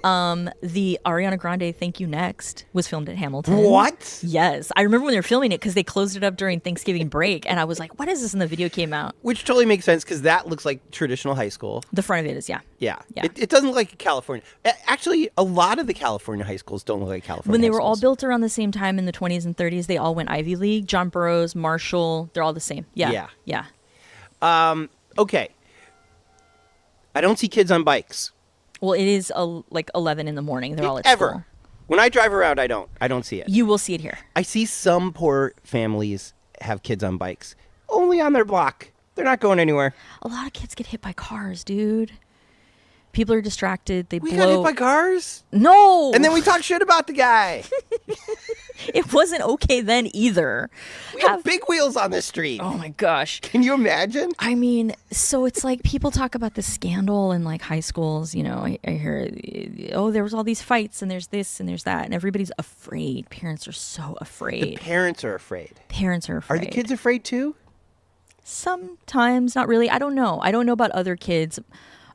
The Ariana Grande Thank You Next was filmed at Hamilton. What? Yes. I remember when they were filming it because they closed it up during Thanksgiving break. And I was like, what is this? And the video came out. Which totally makes sense because that looks like traditional high school. The front of it is, yeah. Yeah. Yeah. It doesn't look like California. Actually, a lot of the California high schools don't look like California. When they high were all schools. built around the same time in the 20s and 30s, they all went Ivy League. John Burroughs, Marshall, they're all the same. Yeah. Yeah. Yeah. Okay. I don't see kids on bikes. Well, it is like 11 in the morning. They're all at Ever. school. When I drive around, I don't see it. You will see it here. I see some poor families have kids on bikes. Only on their block. They're not going anywhere. A lot of kids get hit by cars, dude. People are distracted. They We blow. got hit by cars? No. And then we talk shit about the guy. It wasn't okay then either. We have big wheels on this street. Oh my gosh. Can you imagine? I mean, so it's like people talk about the scandal in like high schools. I hear, oh, there was all these fights and there's this and there's that. And everybody's afraid. Parents are so afraid. The parents are afraid. Parents are afraid. Are the kids afraid too? Sometimes, not really. I don't know. I don't know about other kids.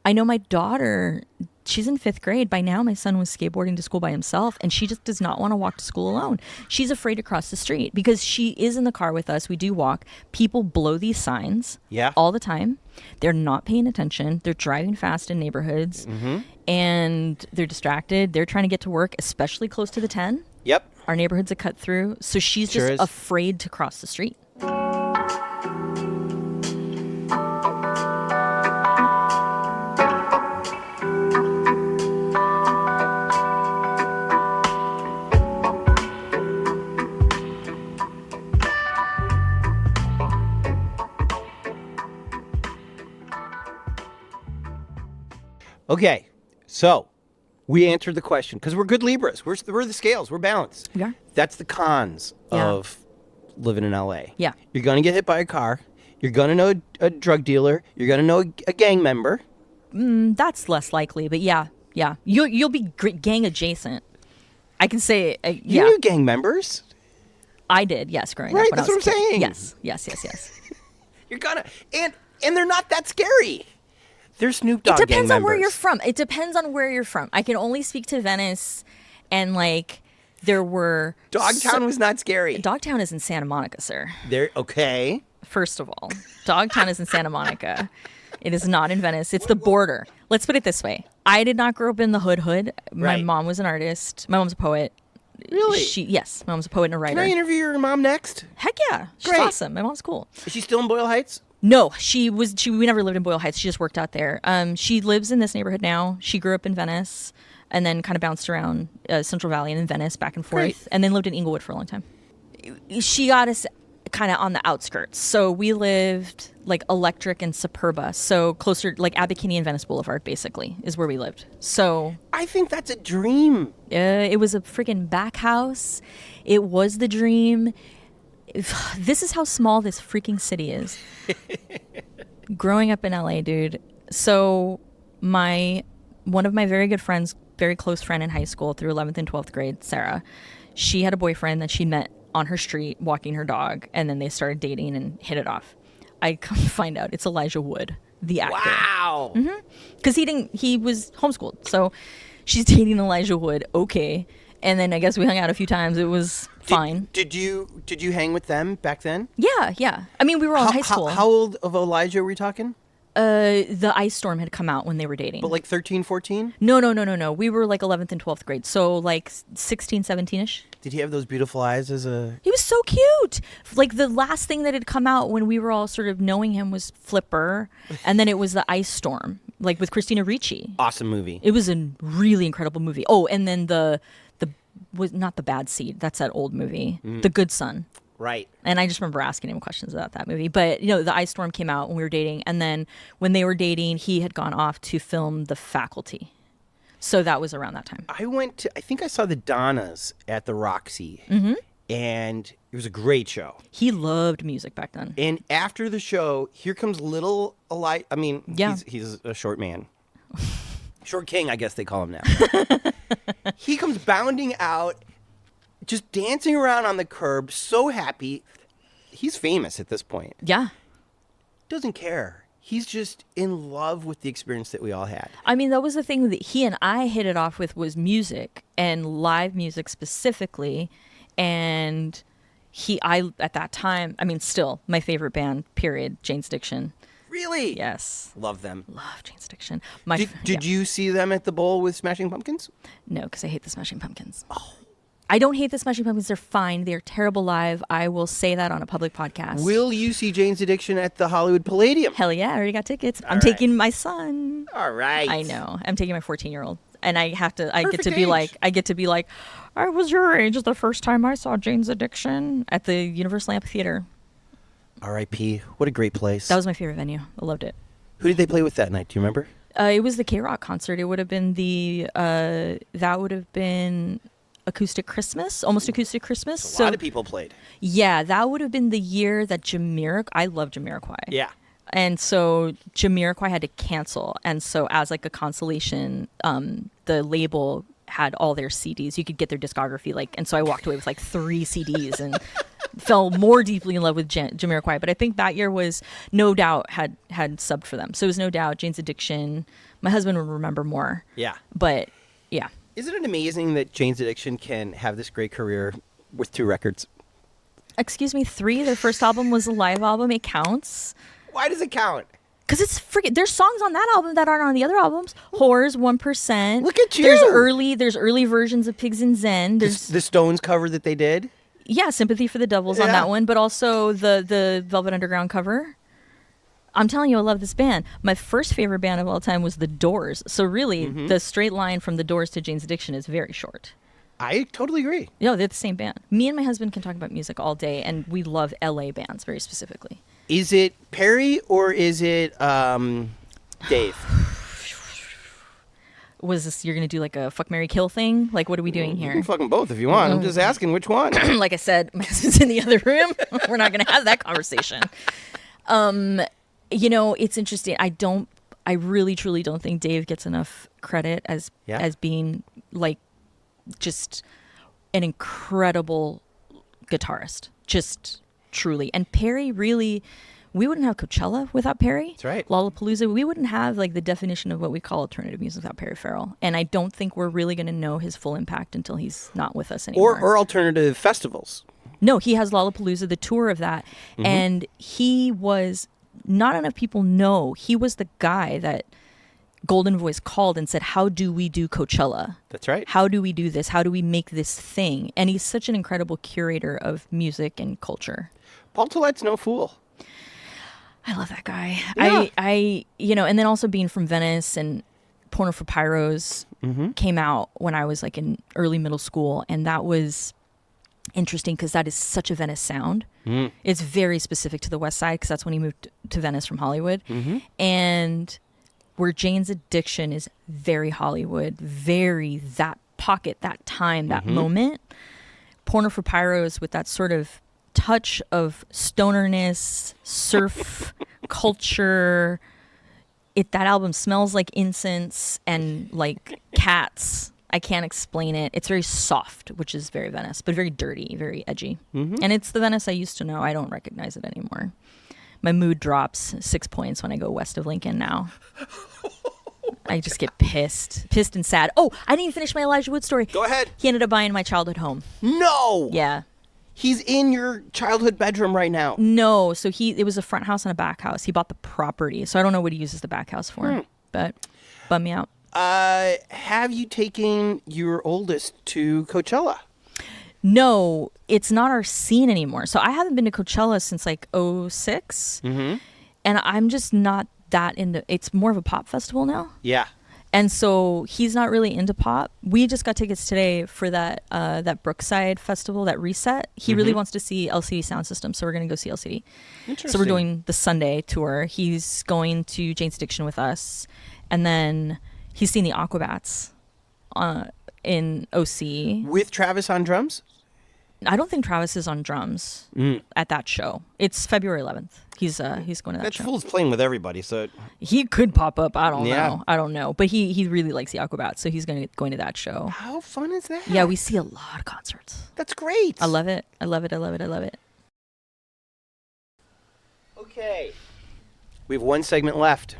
I know my daughter, she's in 5th grade. By now, my son was skateboarding to school by himself, and she just does not want to walk to school alone. She's afraid to cross the street because she is in the car with us. We do walk. People blow these signs all the time. They're not paying attention. They're driving fast in neighborhoods, and they're distracted. They're trying to get to work, especially close to the 10. Yep. Our neighborhood's a cut through, so she's Sure just is. afraid to cross the street. Okay, so we answered the question because we're good Libras. We're the scales. We're balanced. We are. That's the cons of living in LA. Yeah. You're going to get hit by a car. You're going to know a drug dealer. You're going to know a gang member. That's less likely, but yeah. You'll be gang adjacent. I can say, You yeah. knew gang members. I did, yes, growing up. Right, When I that's was what a I'm kid. saying. Yes. You're gonna and they're not that scary. They're Snoop Dogg It depends gang on where members. you're from. It depends on where you're from. I can only speak to Venice, and like there were Dogtown was not scary. Dogtown is in Santa Monica, sir. They're okay. First of all, Dogtown is in Santa Monica. It is not in Venice. It's the border. Let's put it this way. I did not grow up in the hood. My Right. mom was an artist. My mom's a poet. Really? Yes, my mom's a poet and a writer. Can I interview your mom next? Heck yeah. She's Great. awesome. My mom's cool. Is she still in Boyle Heights? No, we never lived in Boyle Heights. She just worked out there. She lives in this neighborhood now. She grew up in Venice and then kind of bounced around Central Valley and then Venice back and forth, Great. and then lived in Inglewood for a long time. She got us kind of on the outskirts. So we lived like Electric and Superba. So closer, like Abbot Kinney and Venice Boulevard, basically, is where we lived. So I think that's a dream. it was a freaking back house. It was the dream. This is how small this freaking city is. Growing up in LA, dude. So one of my very good friends, very close friend in high school through 11th and 12th grade, Sarah, she had a boyfriend that she met on her street walking her dog, and then they started dating and hit it off. I come to find out it's Elijah Wood, the actor. Wow. Because he was homeschooled. So she's dating Elijah Wood. Okay. And then I guess we hung out a few times. It was fine. Did you hang with them back then? Yeah. I mean, we were all in high school. How old of Elijah were we talking? The ice storm had come out when they were dating. But like 13, 14? No. We were like 11th and 12th grade. So like 16, 17-ish. Did he have those beautiful eyes as a... He was so cute. Like the last thing that had come out when we were all sort of knowing him was Flipper. And then it was the ice storm, like with Christina Ricci. Awesome movie. It was a really incredible movie. Oh, and then the was not The Bad Seed. That's that old movie. The Good Son. Right. And I just remember asking him questions about that movie. But, the ice storm came out when we were dating. And then when they were dating, he had gone off to film The Faculty. So that was around that time. I think I saw the Donnas at the Roxy. And it was a great show. He loved music back then. And after the show, here comes little Elijah. I mean, Yeah. he's a short man. Short king, I guess they call him now. He comes bounding out, just dancing around on the curb, so happy. He's famous at this point. Yeah. Doesn't care. He's just in love with the experience that we all had. I mean, that was the thing that he and I hit it off with was music and live music specifically. And at that time, I mean, still my favorite band, period, Jane's Addiction. Really? Yes. Love them. Love Jane's Addiction. Did you see them at the bowl with Smashing Pumpkins? No, because I hate the Smashing Pumpkins. Oh. I don't hate the Smashing Pumpkins. They're fine. They're terrible live. I will say that on a public podcast. Will you see Jane's Addiction at the Hollywood Palladium? Hell yeah, I already got tickets. I'm taking my son. All right. I know. I'm taking my 14-year-old. And I get to Perfect be age. like, I was your age the first time I saw Jane's Addiction at the Universal Amphitheater. R.I.P. What a great place. That was my favorite venue. I loved it. Who did they play with that night? Do you remember? It was the K-Rock concert. It would have been Acoustic Christmas, almost Acoustic Christmas. A lot of people played. Yeah, that would have been the year that I love Jamiroquai. Yeah. And so Jamiroquai had to cancel. And so as like a consolation, the label had all their CDs. You could get their discography. And so I walked away with like 3 CDs and fell more deeply in love with Jamiroquai. But I think that year was No Doubt had subbed for them. So it was No Doubt, Jane's Addiction. My husband would remember more. Yeah. But yeah. Isn't it amazing that Jane's Addiction can have this great career with 2 records? Excuse me, 3. Their first album was a live album. It counts. Why does it count? Because it's freaking. There's songs on that album that aren't on the other albums. Whores, 1%. Look at you. There's early versions of Pigs in Zen. There's The Stones cover that they did? yeah, Sympathy for the Devils on Yeah. that one, but also the Velvet Underground cover. I'm telling you, I love this band. My first favorite band of all time was The Doors. So really, the straight line from The Doors to Jane's Addiction is very short. I totally agree. No, they're the same band. Me and my husband can talk about music all day, and we love LA bands very specifically. Is it Perry or is it Dave? was this, you're going to do like a fuck, marry, kill thing? Like, what are we doing You here? can fuck them both if you want. I'm just asking which one. Like I said, my husband's in the other room. We're not going to have that conversation. It's interesting. I really, truly don't think Dave gets enough credit as being like just an incredible guitarist. Just truly. And Perry really, we wouldn't have Coachella without Perry. That's right. Lollapalooza, we wouldn't have like the definition of what we call alternative music without Perry Farrell. And I don't think we're really going to know his full impact until he's not with us anymore. Or alternative festivals. No, he has Lollapalooza, the tour of that. And he was, not enough people know, he was the guy that Golden Voice called and said, how do we do Coachella? That's right. How do we do this? How do we make this thing? And he's such an incredible curator of music and culture. Paul Tillet's no fool. I love that guy. Yeah. And then also being from Venice, and Porno for Pyros came out when I was like in early middle school. And that was interesting because that is such a Venice sound. It's very specific to the West Side because that's when he moved to Venice from Hollywood. And where Jane's Addiction is very Hollywood, very that pocket, that time, that moment. Porno for Pyros with that sort of touch of stonerness, surf culture. That album smells like incense and like cats. I can't explain it. It's very soft, which is very Venice, but very dirty, very edgy. And it's the Venice I used to know. I don't recognize it anymore. My mood drops 6 points when I go west of Lincoln now. I just get pissed and sad. Oh, I didn't even finish my Elijah Wood story. Go ahead. He ended up buying my childhood home. No. Yeah. He's in your childhood bedroom right now. No, so it was a front house and a back house. He bought the property, so I don't know what he uses the back house for, but bum me out. Have you taken your oldest to Coachella? No, it's not our scene anymore. So I haven't been to Coachella since like 06. And I'm just not that into, it's more of a pop festival now. Yeah. And so he's not really into pop. We just got tickets today for that Brookside festival, that Reset. He really wants to see LCD Sound System, so we're going to go see LCD. Interesting. So we're doing the Sunday tour. He's going to Jane's Addiction with us. And then he's seen the Aquabats in OC. With Travis on drums? I don't think Travis is on drums at that show. It's February 11th. He's going to that show. Fool's playing with everybody, so He could pop up. I don't know. But he really likes the Aquabats, so he's going to that show. how fun is that? Yeah, we see a lot of concerts. That's great. I love it. I love it. I love it. I love it. Okay. We have one segment left.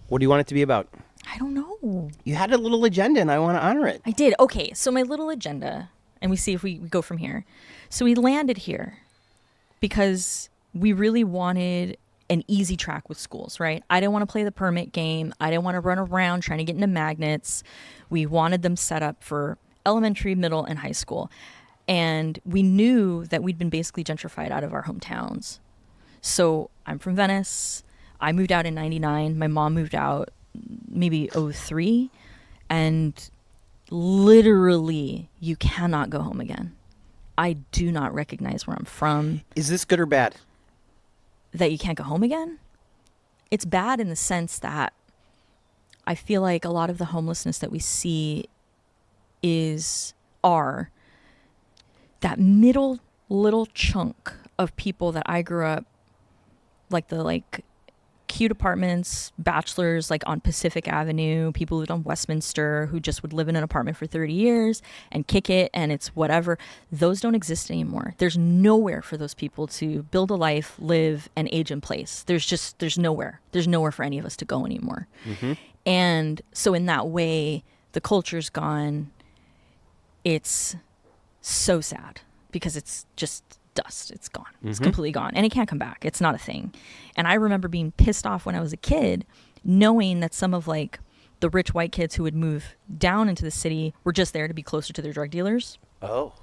What do you want it to be about? I don't know. You had a little agenda, and I want to honor it. I did. Okay, so my little agenda, and we see if we go from here. So we landed here because we really wanted an easy track with schools, right? I didn't want to play the permit game. I didn't want to run around trying to get into magnets. We wanted them set up for elementary, middle, and high school. And we knew that we'd been basically gentrified out of our hometowns. So I'm from Venice. I moved out in 99. My mom moved out maybe 03. And literally, you cannot go home again. I do not recognize where I'm from. Is this good or bad? That you can't go home again? It's bad in the sense that I feel like a lot of the homelessness that we see are that middle little chunk of people that I grew up, like the cute apartments, bachelors like on Pacific Avenue, people who lived on Westminster who just would live in an apartment for 30 years and kick it and it's whatever. Those don't exist anymore. There's nowhere for those people to build a life, live, and age in place. There's nowhere. There's nowhere for any of us to go anymore. And so in that way, the culture's gone. It's so sad because it's just dust. It's gone. It's completely gone. And it can't come back. It's not a thing. And I remember being pissed off when I was a kid, knowing that some of the rich white kids who would move down into the city were just there to be closer to their drug dealers. Oh.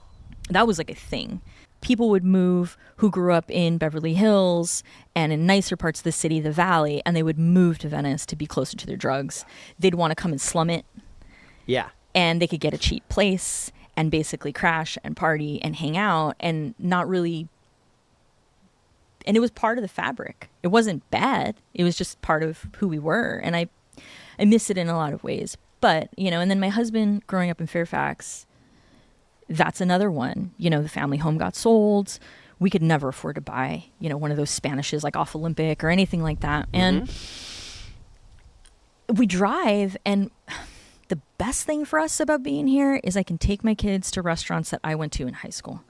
That was like a thing. People would move who grew up in Beverly Hills and in nicer parts of the city, the Valley, and they would move to Venice to be closer to their drugs. They'd want to come and slum it. Yeah. And they could get a cheap place and basically crash and party and hang out and not really. And it was part of the fabric. It wasn't bad. It was just part of who we were. And I miss it in a lot of ways. But, and then my husband growing up in Fairfax, that's another one. The family home got sold. We could never afford to buy, one of those Spanishes like off Olympic or anything like that. And we drive, and the best thing for us about being here is I can take my kids to restaurants that I went to in high school.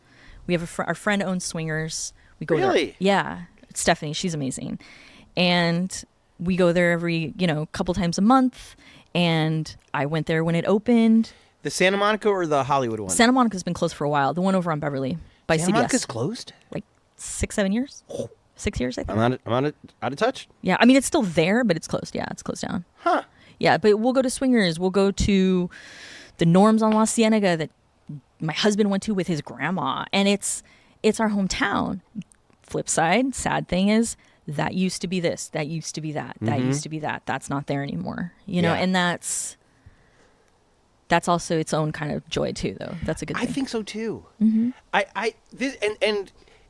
We have our friend owns Swingers. We go Really? there. Yeah. Stephanie, she's amazing. And we go there every, couple times a month. And I went there when it opened. The Santa Monica or the Hollywood one? Santa Monica's been closed for a while. The one over on Beverly by Santa CBS. Monica's closed? Like 6-7 years? 6 years, I think. I'm out of touch. Yeah, I mean, it's still there, but it's closed. Yeah, it's closed down. Huh. Yeah, but we'll go to Swingers. We'll go to the Norms on La Cienega that my husband went to with his grandma. And it's our hometown. Flip side, sad thing is, that used to be this, that used to be that, that used to be that. That's not there anymore. And that's also its own kind of joy too, though. That's a good thing. I think so too. Mm-hmm.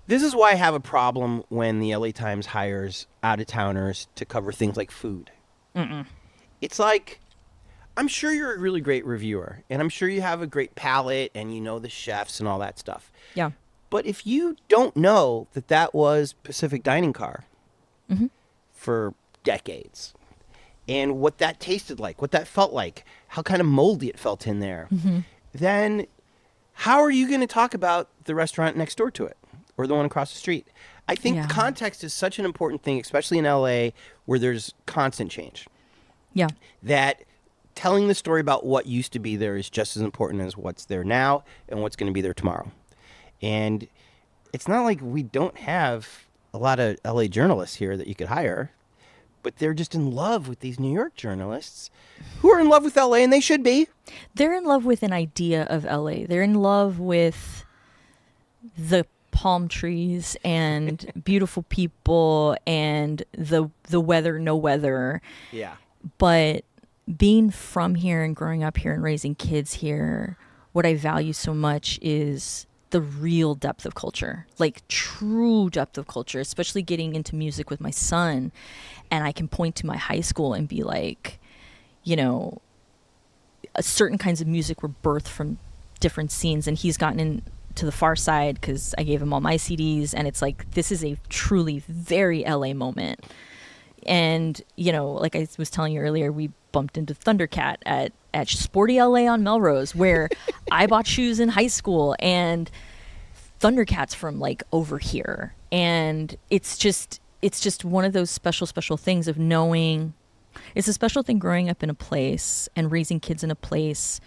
This is why I have a problem when the LA Times hires out-of-towners to cover things like food. It's like, I'm sure you're a really great reviewer, and I'm sure you have a great palate, and you know the chefs and all that stuff. Yeah. But if you don't know that was Pacific Dining Car for decades, and what that tasted like, what that felt like, how kind of moldy it felt in there, then how are you going to talk about the restaurant next door to it or the one across the street? I think context is such an important thing, especially in LA where there's constant change. Yeah. That telling the story about what used to be there is just as important as what's there now and what's going to be there tomorrow. And it's not like we don't have a lot of LA journalists here that you could hire, but they're just in love with these New York journalists who are in love with LA, and they should be. They're in love with an idea of LA. They're in love with the palm trees and beautiful people and the weather, no weather. Yeah. But being from here and growing up here and raising kids here, what I value so much is the real depth of culture, like true depth of culture, especially getting into music with my son. And I can point to my high school and be like, certain kinds of music were birthed from different scenes. And he's gotten into the far side because I gave him all my CDs. And it's like, this is a truly very LA moment. And, like I was telling you earlier, we bumped into Thundercat at Sporty LA on Melrose, where I bought shoes in high school, and Thundercat's from like over here. And it's just one of those special things of knowing. It's a special thing growing up in a place and raising kids in a place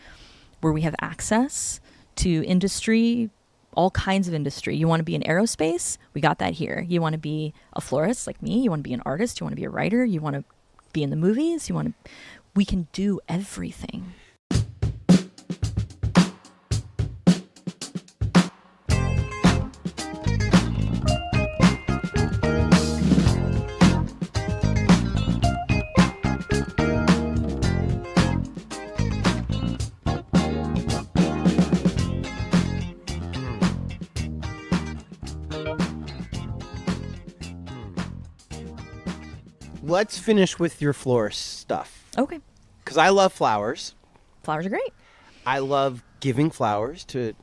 where we have access to industry, all kinds of industry. You want to be in aerospace? We got that here. You want to be a florist like me? You want to be an artist? You want to be a writer? You want to be in the movies? We can do everything. Let's finish with your florist stuff. Okay. Because I love flowers. Flowers are great. I love giving flowers to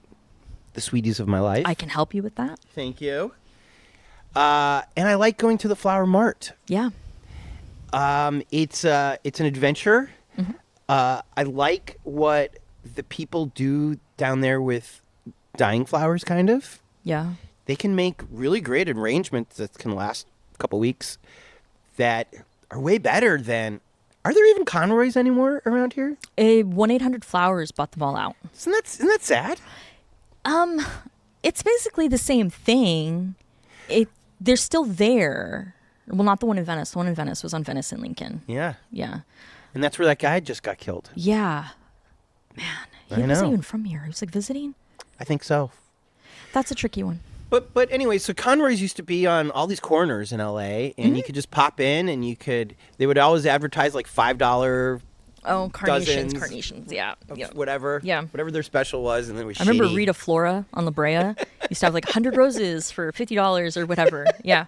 the sweeties of my life. I can help you with that. Thank you. And I like going to the flower mart. Yeah. It's an adventure. I like what the people do down there with dying flowers, kind of. Yeah. They can make really great arrangements that can last a couple weeks that are way better than... Are there even Conroys anymore around here? 1-800-Flowers bought them all out. Isn't that sad? It's basically the same thing. They're still there. Well, not the one in Venice. The one in Venice was on Venice and Lincoln. Yeah. Yeah. And that's where that guy just got killed. Yeah. Man, he wasn't even from here. He was like visiting. I think so. That's a tricky one. But anyway, so Conroy's used to be on all these corners in LA, and you could just pop in, and they would always advertise like $5 carnations, yeah. Whatever. Yeah. Whatever their special was, and then it was I remember shitty. Rita Flora on La Brea used to have like 100 roses for $50 or whatever. Yeah.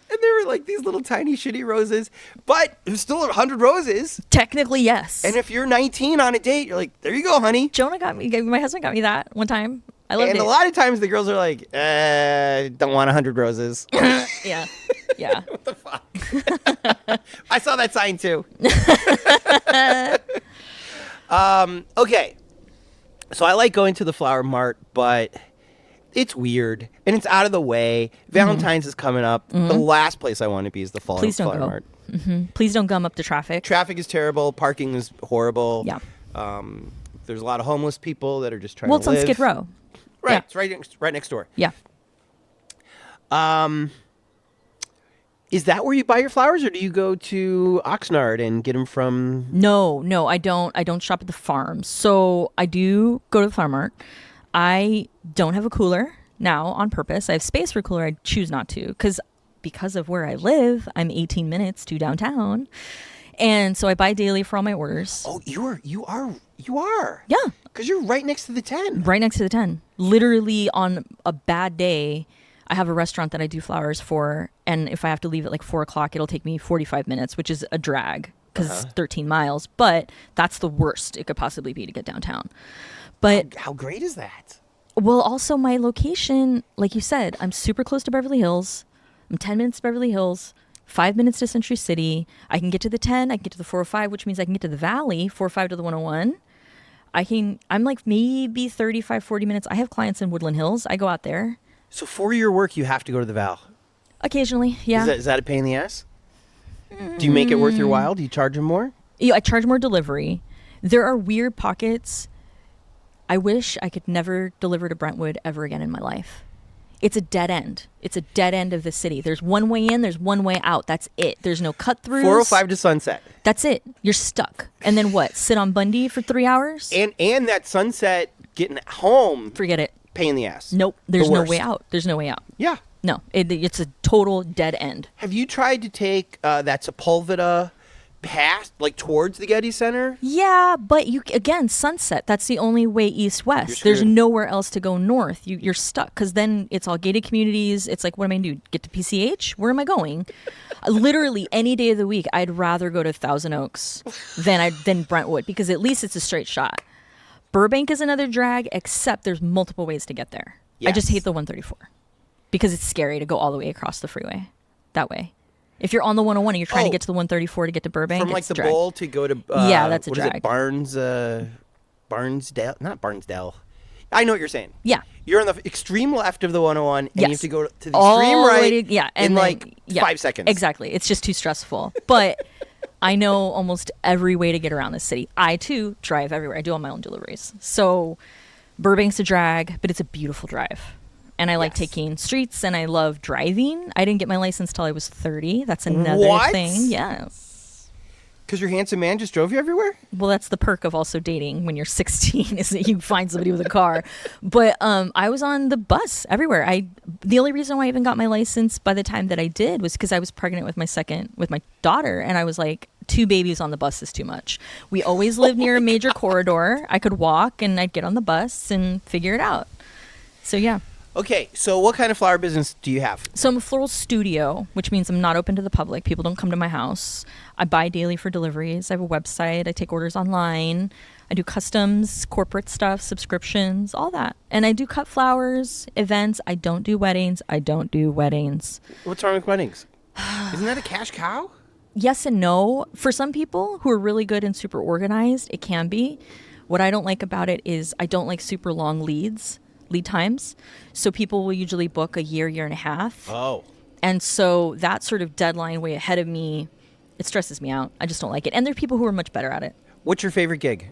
And they were like these little tiny shitty roses, but it was still 100 roses. Technically, yes. And if you're 19 on a date, you're like, there you go, honey. Jonah my husband got me that one time. I loved And it. a lot of times the girls are like, don't want 100 roses. Yeah. Yeah. What the fuck? I saw that sign too. Okay. So I like going to the flower mart, but it's weird and it's out of the way. Valentine's is coming up. The last place I want to be is the Please don't flower go. mart. Please don't gum up the traffic. Traffic is terrible. Parking is horrible. Yeah. There's a lot of homeless people that are just trying Well, to it's live. on Skid Row. Right. Yeah. It's right next door. Yeah. Is that where you buy your flowers, or do you go to Oxnard and get them from? No, I don't. I don't shop at the farm. So I do go to the farm mart. I don't have a cooler now on purpose. I have space for a cooler. I choose not to because of where I live. I'm 18 minutes to downtown, and so I buy daily for all my orders. Oh, you are. Yeah, Because you're right next to the 10. right next to the 10. Literally on a bad day, I have a restaurant that I do flowers for, and if I have to leave at like 4 o'clock, it'll take me 45 minutes, which is a drag because it's 13 miles. But that's the worst it could possibly be to get downtown. But How great is that? well, also my location, like you said, I'm super close to Beverly Hills. I'm 10 minutes to Beverly Hills, 5 minutes to Century City. I can get to the 10. I can get to the 405, which means I can get to the Valley, 405 to the 101. I'm like maybe 35, 40 minutes. I have clients in Woodland Hills. I go out there. So for your work, you have to go to the Val. Occasionally, yeah. Is that a pain in the ass? Do you make it worth your while? Do you charge them more? I charge more delivery. There are weird pockets. I wish I could never deliver to Brentwood ever again in my life. It's a dead end. It's a dead end of the city. There's one way in, there's one way out. That's it. There's no cut-throughs. 405 to Sunset. That's it. You're stuck. And then what? Sit on Bundy for 3 hours? And that Sunset getting home, Forget it. pain in the ass. Nope. There's The no worst. way out. There's no way out. Yeah. No. It's a total dead end. Have you tried to take that Sepulveda past, like towards the Getty Center? Yeah, but again, Sunset. That's the only way east-west. There's screwed. nowhere else to go north. You're stuck because then it's all gated communities. It's like, what am I going to do? Get to PCH? Where am I going? Literally any day of the week, I'd rather go to Thousand Oaks than Brentwood because at least it's a straight shot. Burbank is another drag, except there's multiple ways to get there. I just Yes. hate the 134 because it's scary to go all the way across the freeway that way. If you're on the 101 and you're trying to get to the 134 to get to Burbank, From like it's the a drag. Bowl to go to Yeah, that's a what is drag. it? Barnesdale, not Barnesdale. I know what you're saying. Yeah. You're on the extreme left of the 101, and you Yes. have to go to the All extreme the right. way to- yeah, and in then- like yeah, 5 seconds. Exactly. It's just too stressful. But I know almost every way to get around this city. I too drive everywhere. I do all my own deliveries. So Burbank's a drag, but it's a beautiful drive. And I like Yes. taking streets, and I love driving. I didn't get my license till I was 30. That's another What? thing. Yes. Because your handsome man just drove you everywhere? Well, that's the perk of also dating when you're 16 is that you find somebody with a car. But I was on the bus everywhere. The only reason why I even got my license by the time that I did was because I was pregnant with my daughter, and I was like, 2 babies on the bus is too much. We always lived near a major corridor. I could walk, and I'd get on the bus and figure it out. So yeah. Okay, so what kind of flower business do you have? So I'm a floral studio, which means I'm not open to the public. People don't come to my house. I buy daily for deliveries. I have a website. I take orders online. I do customs, corporate stuff, subscriptions, all that. And I do cut flowers, events. I don't do weddings. What's wrong with weddings? Isn't that a cash cow? Yes and no. For some people who are really good and super organized, it can be. What I don't like about it is I don't like super long lead times. So people will usually book a year and a half. Oh. And so that sort of deadline way ahead of me, it stresses me out. I just don't like it. And there are people who are much better at it. What's your favorite gig?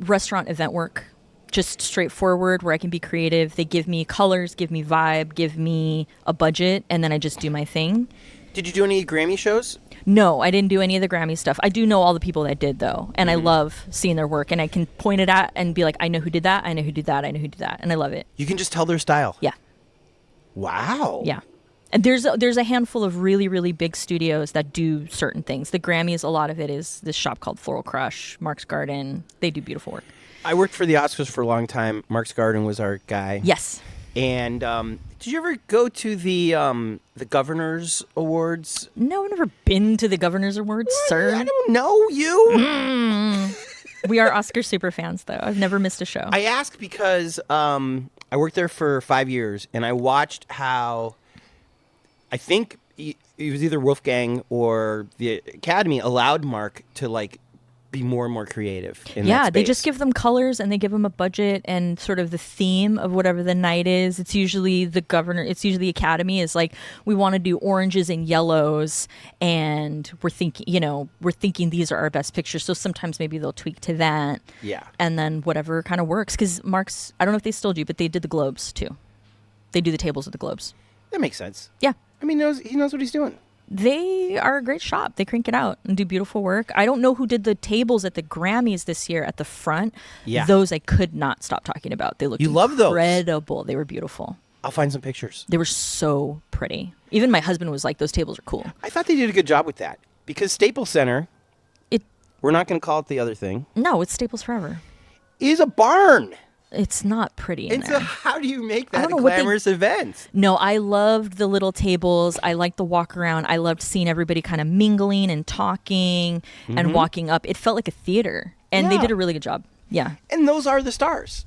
Restaurant event work. Just straightforward where I can be creative. They give me colors, give me vibe, give me a budget, and then I just do my thing. Did you do any Grammy shows? No, I didn't do any of the Grammy stuff. I do know all the people that did, though. And I love seeing their work. And I can point it at and be like, I know who did that. I know who did that. I know who did that. And I love it. You can just tell their style. Yeah. Wow. Yeah. And there's a handful of really, really big studios that do certain things. The Grammys, a lot of it is this shop called Floral Crush, Mark's Garden. They do beautiful work. I worked for the Oscars for a long time. Mark's Garden was our guy. Yes. And did you ever go to the Governor's Awards? No, I've never been to the Governor's Awards, sir. I don't know you. We are Oscar super fans, though. I've never missed a show. I ask because I worked there for 5 years, and I watched how I think it was either Wolfgang or the Academy allowed Mark to like be more and more creative in that space. They just give them colors and they give them a budget and sort of the theme of whatever the night is. It's usually the the Academy is like, we want to do oranges and yellows, and we're thinking these are our best pictures. So sometimes maybe they'll tweak to that. Yeah. And then whatever kind of works. Because Mark's, I don't know if they still do, but they did the Globes too. They do the tables at the Globes. That makes sense. Yeah. I mean, he knows what he's doing. They are a great shop. They crank it out and do beautiful work. I don't know who did the tables at the Grammys this year at the front. Yeah. Those I could not stop talking about. They looked love those. incredible. They were beautiful. I'll find some pictures. They were so pretty. Even my husband was like, those tables are cool. I thought they did a good job with that because Staples Center, we're not going to call it the other thing, No, it's Staples Forever. is a barn. It's not pretty in there. How do you make that don't a know what they- glamorous event? No, I loved the little tables. I liked the walk around. I loved seeing everybody kind of mingling and talking and walking up. It felt like a theater, and they Yeah. did a really good job. Yeah. And those are the stars.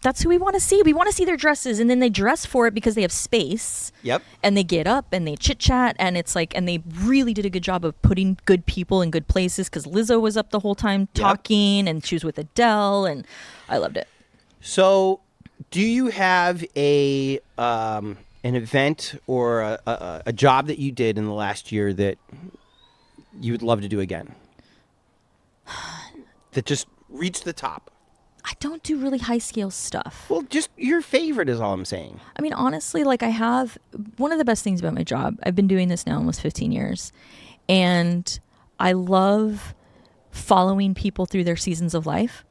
That's who we want to see. We want to see their dresses, and then they dress for it because they have space. Yep. And they get up and they chit chat, and it's like, and they really did a good job of putting good people in good places because Lizzo was up the whole time talking, and she was with Adele, and I loved it. So, do you have an event or a job that you did in the last year that you would love to do again? That just reached the top? I don't do really high scale stuff. Well, just your favorite is all I'm saying. I mean, honestly, like I have one of the best things about my job. I've been doing this now almost 15 years, and I love following people through their seasons of life.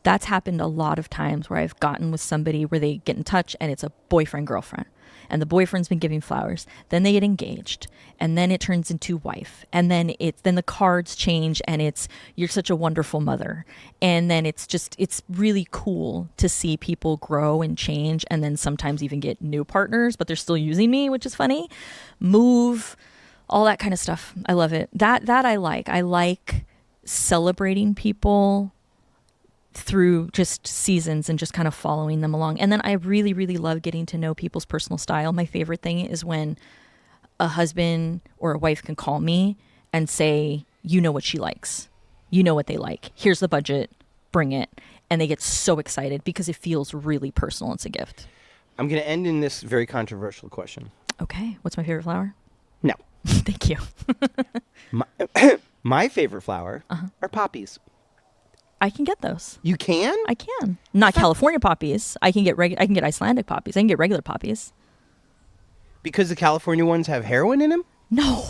That's happened a lot of times where I've gotten with somebody where they get in touch and it's a boyfriend, girlfriend. And the boyfriend's been giving flowers. Then they get engaged. And then it turns into wife. And then the cards change and it's, you're such a wonderful mother. And then it's really cool to see people grow and change. And then sometimes even get new partners, but they're still using me, which is funny. Move, all that kind of stuff. I love it. That I like. I like celebrating people through just seasons and just kind of following them along. And then I really, really love getting to know people's personal style. My favorite thing is when a husband or a wife can call me and say, you know what she likes. You know what they like. Here's the budget. Bring it. And they get so excited because it feels really personal. It's a gift. I'm going to end in this very controversial question. Okay. What's my favorite flower? No. Thank you. My favorite flower are poppies. I can get those. You can? I can. Not California poppies. I can get Icelandic poppies. I can get regular poppies. Because the California ones have heroin in them? No.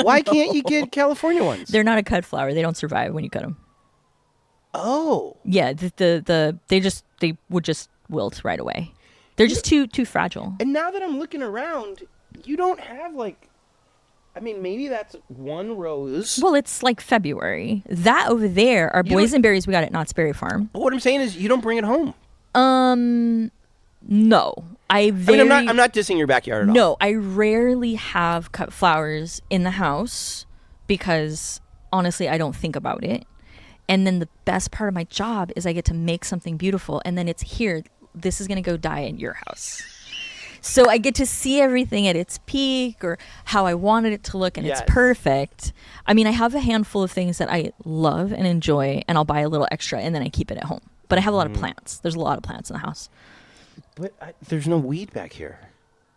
Why can't you get California ones? They're not a cut flower. They don't survive when you cut them. Oh. Yeah, they would just wilt right away. They're just too fragile. And now that I'm looking around, you don't have maybe that's one rose. Well, it's like February. That over there are boysenberries we got at Knott's Berry Farm. But what I'm saying is you don't bring it home. No. I'm not dissing your backyard at all. No, I rarely have cut flowers in the house because honestly, I don't think about it. And then the best part of my job is I get to make something beautiful, and then it's here. This is going to go die in your house. So I get to see everything at its peak or how I wanted it to look, and Yes. it's perfect. I mean, I have a handful of things that I love and enjoy, and I'll buy a little extra, and then I keep it at home. But I have a lot of plants. There's a lot of plants in the house. But there's no weed back here.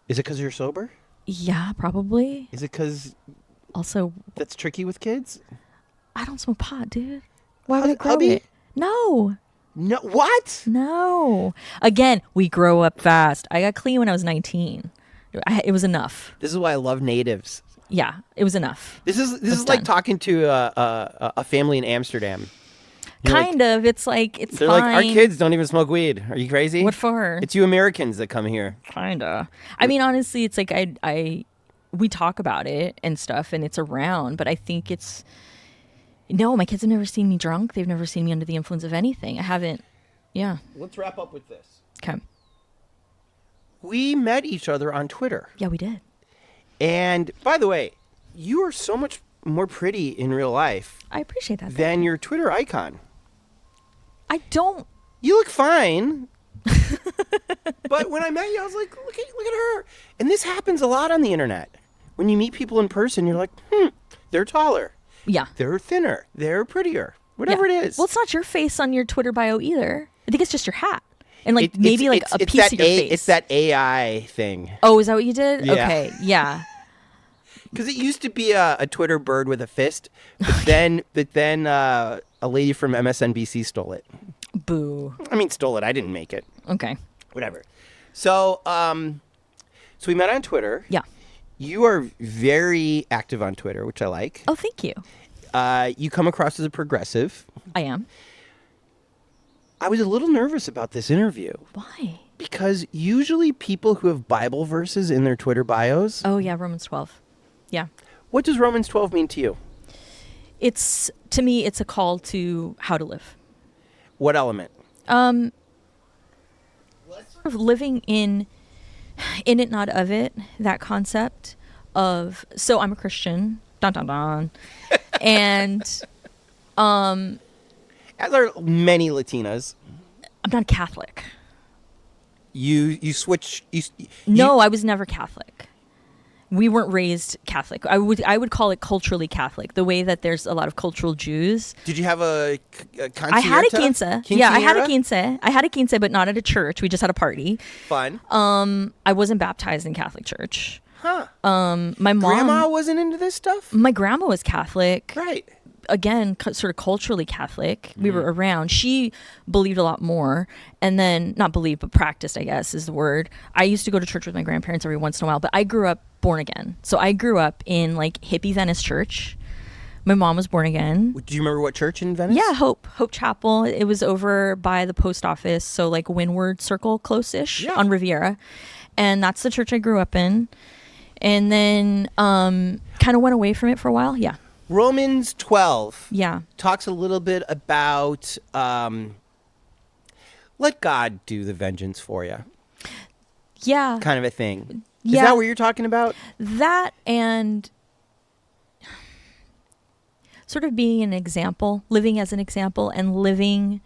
Is it because you're sober? Yeah, probably. Is it because Also, that's tricky with kids? I don't smoke pot, dude. Why would I grow Hubby? it? No. No. What? No. Again, we grow up fast. I got clean when I was 19. It was enough. This is why I love natives. Yeah, it was enough. This is like talking to a family in Amsterdam. Kind of. It's like, it's They're fine. like, our kids don't even smoke weed. Are you crazy? What for? It's you Americans that come here. Kinda. I mean, honestly, it's like we talk about it and stuff, and it's around, but I think it's. No, my kids have never seen me drunk. They've never seen me under the influence of anything. I haven't. Yeah. Let's wrap up with this. Okay. we met each other on Twitter. Yeah, we did. And by the way, you are so much more pretty in real life I appreciate that. than your Twitter icon. I don't. You look fine. But when I met you, I was like, look at her. And this happens a lot on the internet. When you meet people in person, you're like, they're taller. Yeah. They're thinner. They're prettier. Whatever Yeah. it is. Well, it's not your face on your Twitter bio either. I think it's just your hat. And like It- maybe like it's a it's piece that of your face. It's that AI thing. Oh, is that what you did? Yeah. Okay. Yeah. Because it used to be a Twitter bird with a fist, but then a lady from MSNBC stole it. Boo. I mean, stole it. I didn't make it. Okay. Whatever. So, so we met on Twitter. Yeah. You are very active on Twitter, which I like. Oh, thank you. You come across as a progressive. I am. I was a little nervous about this interview Why? because usually people who have Bible verses in their Twitter bios. Oh, yeah. Romans 12. Yeah. What does Romans 12 mean to you? It's, to me, it's a call to how to live. What element? Sort of living in it, not of it, that concept of, so I'm a Christian, dun dun dun, and As are many Latinas. I'm not a Catholic. You switch. No, I was never Catholic. We weren't raised Catholic. I would call it culturally Catholic, the way that there's a lot of cultural Jews. Did you have a I had a quince. Yeah, I had a quinceañera? quince. I had a quince, but not at a church. We just had a party. Fun. I wasn't baptized in Catholic church. Huh. My mom, Grandma wasn't into this stuff? my grandma was Catholic. Right. Again, sort of culturally Catholic. We were around. She believed a lot more, and then not believed, but practiced, I guess is the word. I used to go to church with my grandparents every once in a while, but I grew up born again. So I grew up in like hippie Venice church. My mom was born again. Do you remember what church in Venice? Yeah, Hope Chapel. It was over by the post office, so like Windward Circle, close-ish on Riviera, and that's the church I grew up in. And then kind of went away from it for a while. Yeah. Romans 12 Yeah. talks a little bit about let God do the vengeance for you, Yeah. kind of a thing. Yeah. Is that what you're talking about? That and sort of being an example, living as an example, and living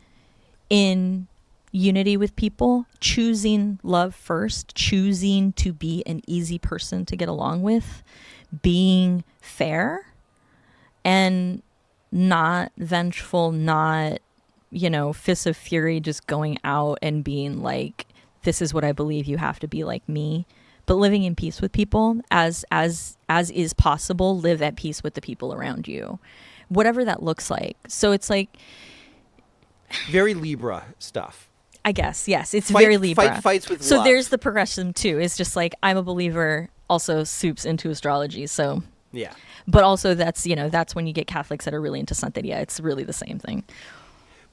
in unity with people, choosing love first, choosing to be an easy person to get along with, being fair and not vengeful, not, fists of fury, just going out and being like, this is what I believe, you have to be like me. But living in peace with people as is possible, live at peace with the people around you, whatever that looks like. So it's like, Very Libra stuff. I guess, yes, it's very Libra. Fights with so love. there's the progression too. It's just like, I'm a believer, also soups into astrology. So, Yeah. but also that's when you get Catholics that are really into Santeria. It's really the same thing.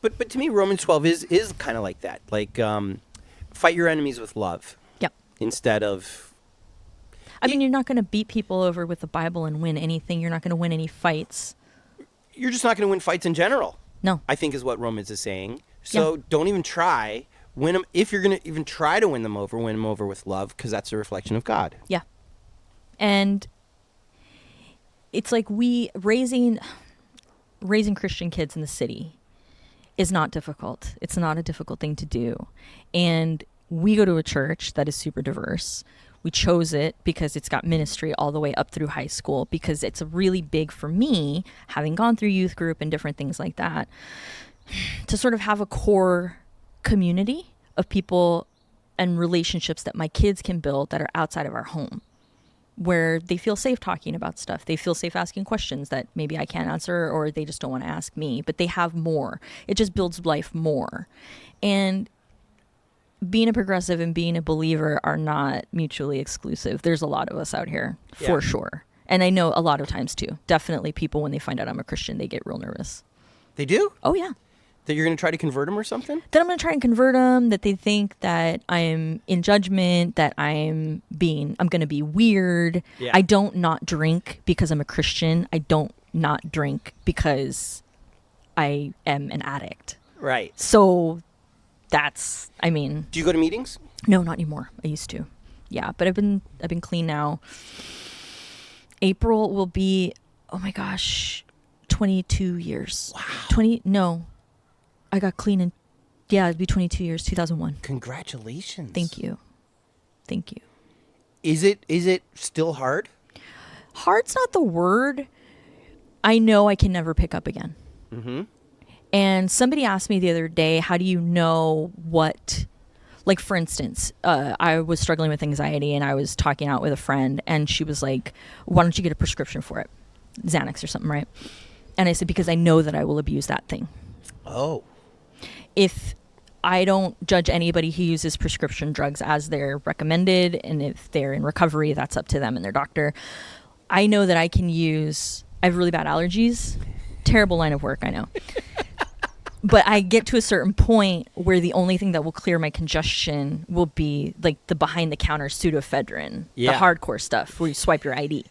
But to me, Romans 12 is kind of like that. Like, fight your enemies with love. Yep. Instead of... I mean, you're not going to beat people over with the Bible and win anything. You're not going to win any fights. You're just not going to win fights in general. No. I think is what Romans is saying. So don't even try. Win them. If you're going to even try to win them over with love, because that's a reflection of God. Yeah. And it's like raising Christian kids in the city is not difficult. It's not a difficult thing to do. And we go to a church that is super diverse. We chose it because it's got ministry all the way up through high school, because it's really big for me, having gone through youth group and different things like that, to sort of have a core community of people and relationships that my kids can build that are outside of our home, where they feel safe talking about stuff. They feel safe asking questions that maybe I can't answer, or they just don't want to ask me, but they have more. It just builds life more. And being a progressive and being a believer are not mutually exclusive. There's a lot of us out here, for sure. And I know a lot of times too. Definitely people, when they find out I'm a Christian, they get real nervous. They do? Oh, yeah. That you're going to try to convert them or something? Then I'm going to try and convert them, that they think that I'm in judgment, that I'm going to be weird. Yeah. I don't not drink because I'm a Christian. I don't not drink because I am an addict. Right. So do you go to meetings? no, not anymore. I used to. Yeah, but I've been clean now. April will be, oh my gosh, 22 years. Wow. No. I got clean it'd be 22 years, 2001. Congratulations. Thank you. Is it still hard? Hard's not the word. I know I can never pick up again. Mm-hmm. And somebody asked me the other day, how do you know what, like, for instance, I was struggling with anxiety and I was talking out with a friend and she was like, why don't you get a prescription for it? Xanax or something, right? And I said, because I know that I will abuse that thing. Oh. If I don't judge anybody who uses prescription drugs as they're recommended, and if they're in recovery, that's up to them and their doctor. I know that I have really bad allergies. Terrible line of work, I know. But I get to a certain point where the only thing that will clear my congestion will be like the behind-the-counter pseudoephedrine, the hardcore stuff where you swipe your ID.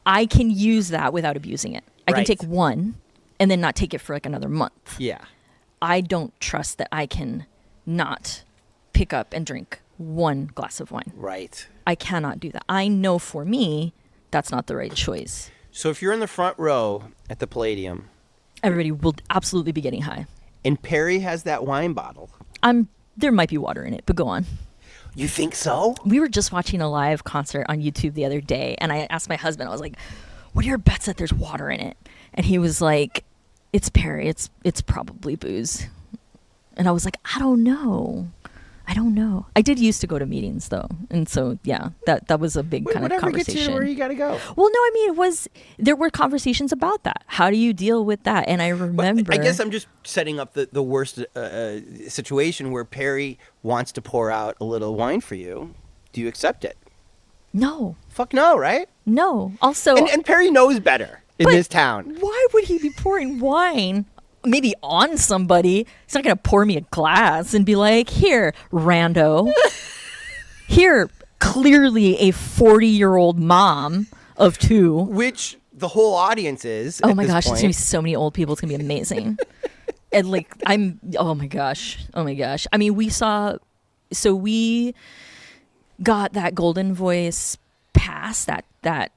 I can use that without abusing it. I can take one and then not take it for like another month. Yeah. I don't trust that I can not pick up and drink one glass of wine. Right. I cannot do that. I know for me, that's not the right choice. So if you're in the front row at the Palladium, Everybody will absolutely be getting high. and Perry has that wine bottle, There might be water in it, but go on. you think so? We were just watching a live concert on YouTube the other day, and I asked my husband, I was like, what are your bets that there's water in it? And he was like, it's Perry. It's probably booze. And I was like, I don't know. I did used to go to meetings though. And so, yeah, that was a big kind of Whatever conversation. gets you to where you got to go. Well, no, I mean, there were conversations about that. How do you deal with that? And I remember. I guess I'm just setting up the worst situation where Perry wants to pour out a little wine for you. Do you accept it? No. Fuck no, right? No. Also. And Perry knows better in this town. Why would he be pouring wine? Maybe on somebody. He's not going to pour me a glass and be like, here, rando. Here, clearly a 40-year-old mom of two. Which the whole audience is. Oh at my this gosh, point. there's going to be so many old people. It's going to be amazing. And like, oh my gosh. I mean, we got that Golden Voice pass, that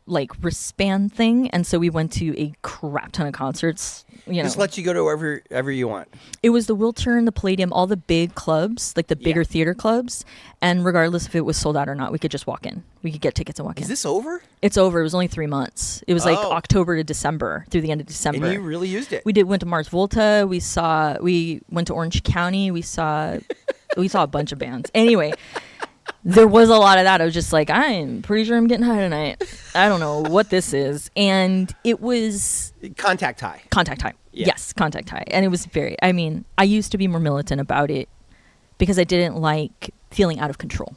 like wristband thing. And so we went to a crap ton of concerts. Just let you go to wherever you want. It was the Wiltern, the Palladium, all the big clubs, like the bigger theater clubs. And regardless if it was sold out or not, we could just walk in. We could get tickets and walk in. Is this over? It's over. It was only 3 months. It was like October to December, through the end of December. And you really used it. Went to Mars Volta. We went to Orange County. We saw a bunch of bands. Anyway, there was a lot of that. I was just like, I'm pretty sure I'm getting high tonight. I don't know what this is. And it was Contact high. Yeah. Yes, contact high. And it was I used to be more militant about it because I didn't like feeling out of control.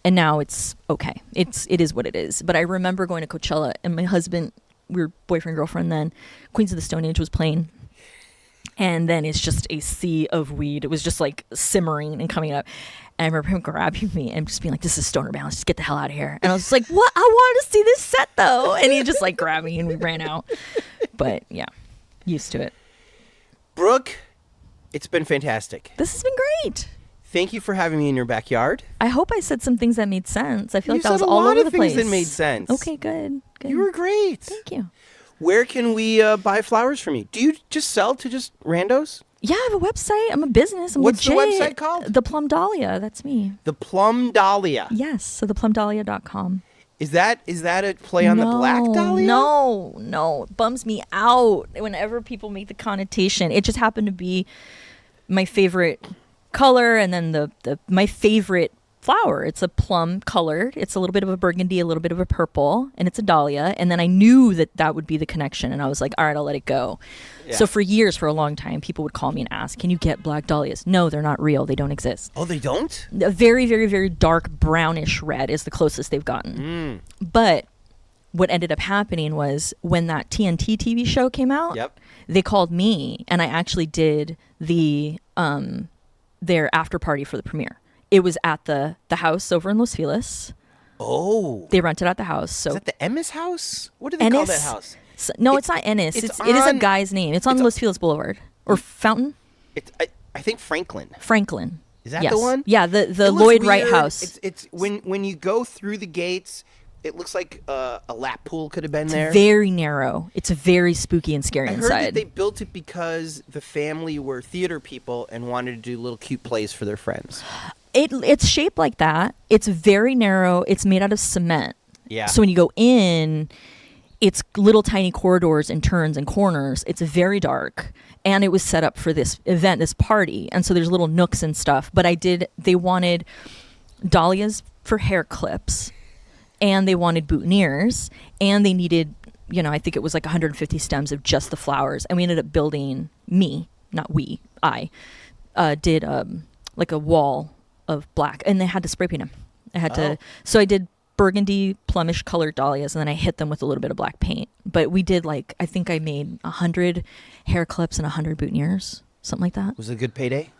And now it's okay. It is what it is. But I remember going to Coachella and my husband, we were boyfriend, girlfriend then, Queens of the Stone Age was playing. And then it's just a sea of weed. It was just like simmering and coming up. And I remember him grabbing me and just being like, this is stoner balance. Just get the hell out of here. And I was like, what? I wanted to see this set though. And he just like grabbed me and we ran out. But yeah, used to it. Brooke, it's been fantastic. This has been great. Thank you for having me in your backyard. I hope I said some things that made sense. I feel You like that was said a all lot over of the place. things that made sense. Okay, good. You were great. Thank you. Where can we buy flowers from you? Do you just sell to just randos? Yeah, I have a website. I'm a business. I'm What's legit. the website called? The Plum Dahlia. That's me. The Plum Dahlia. Yes. So theplumdahlia.com. Is that a play on the Black Dahlia? No. It bums me out whenever people make the connotation. It just happened to be my favorite color and then my favorite flower. It's a plum colored. It's a little bit of a burgundy, a little bit of a purple, and it's a dahlia. And then I knew that would be the connection. And I was like, all right, I'll let it go. Yeah. So for years, for a long time, people would call me and ask, can you get black dahlias? No, they're not real. They don't exist. Oh, they don't? A very, very, very dark brownish red is the closest they've gotten. But what ended up happening was when that TNT TV show came out, they called me and I actually did their after party for the premiere. It was at the house over in Los Feliz. Oh. They rented out the house. So is that the Ennis house? What do they call that house? No, it's not Ennis. It is a guy's name. It's on Los Feliz Boulevard. Or Fountain? I think Franklin. Franklin. Is that Yes. the one? Yeah, the It looks Lloyd Wright weird. house. It's when you go through the gates, it looks like a lap pool could have been there. Very narrow. It's very spooky and scary I heard inside. that they built it because the family were theater people and wanted to do little cute plays for their friends. It's shaped like that. It's very narrow. It's made out of cement. Yeah. So when you go in, it's little tiny corridors and turns and corners. It's very dark. And it was set up for this event, this party. And so there's little nooks and stuff. But they wanted dahlias for hair clips. And they wanted boutonnieres. And they needed, I think it was like 150 stems of just the flowers. And we ended up building, I did like a wall of black. And they had to spray paint them. So I did burgundy plumish colored dahlias, and then I hit them with a little bit of black paint. But we did I think I made 100 hair clips and 100 boutonnieres, something like that. Was it a good payday?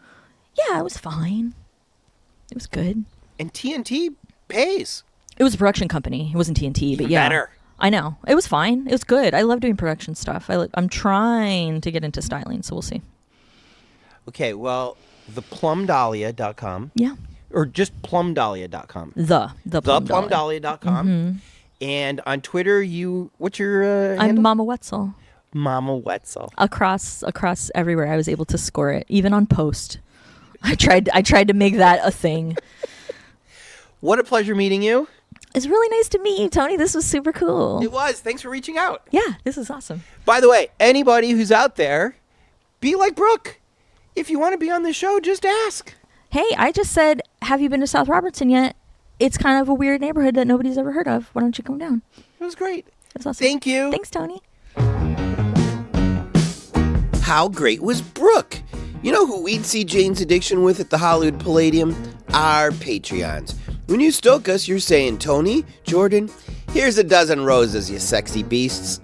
Yeah, it was fine. It was good. And TNT pays. It was a production company. It wasn't TNT, but Even yeah. better. I know. It was fine. It was good. I love doing production stuff. I'm trying to get into styling, so we'll see. Okay, well, theplumdahlia.com. Yeah. Or just plumdahlia.com. The Plum Dahlia. Theplumdahlia.com. Mm-hmm. And on Twitter, what's your I'm handle? Mama Wetzel. Mama Wetzel. Across everywhere, I was able to score it, even on post. I tried to make that a thing. What a pleasure meeting you. It's really nice to meet you, Tony. This was super cool. It was. Thanks for reaching out. Yeah, this is awesome. By the way, anybody who's out there, be like Brooke. If you want to be on the show, just ask. Hey, I just said, have you been to South Robertson yet? It's kind of a weird neighborhood that nobody's ever heard of. Why don't you come down? It was great. That's awesome. Thank you. Thanks, Tony. How great was Brooke? You know who we'd see Jane's Addiction with at the Hollywood Palladium? Our Patreons. When you stoke us, you're saying, Tony, Jordan, here's a dozen roses, you sexy beasts.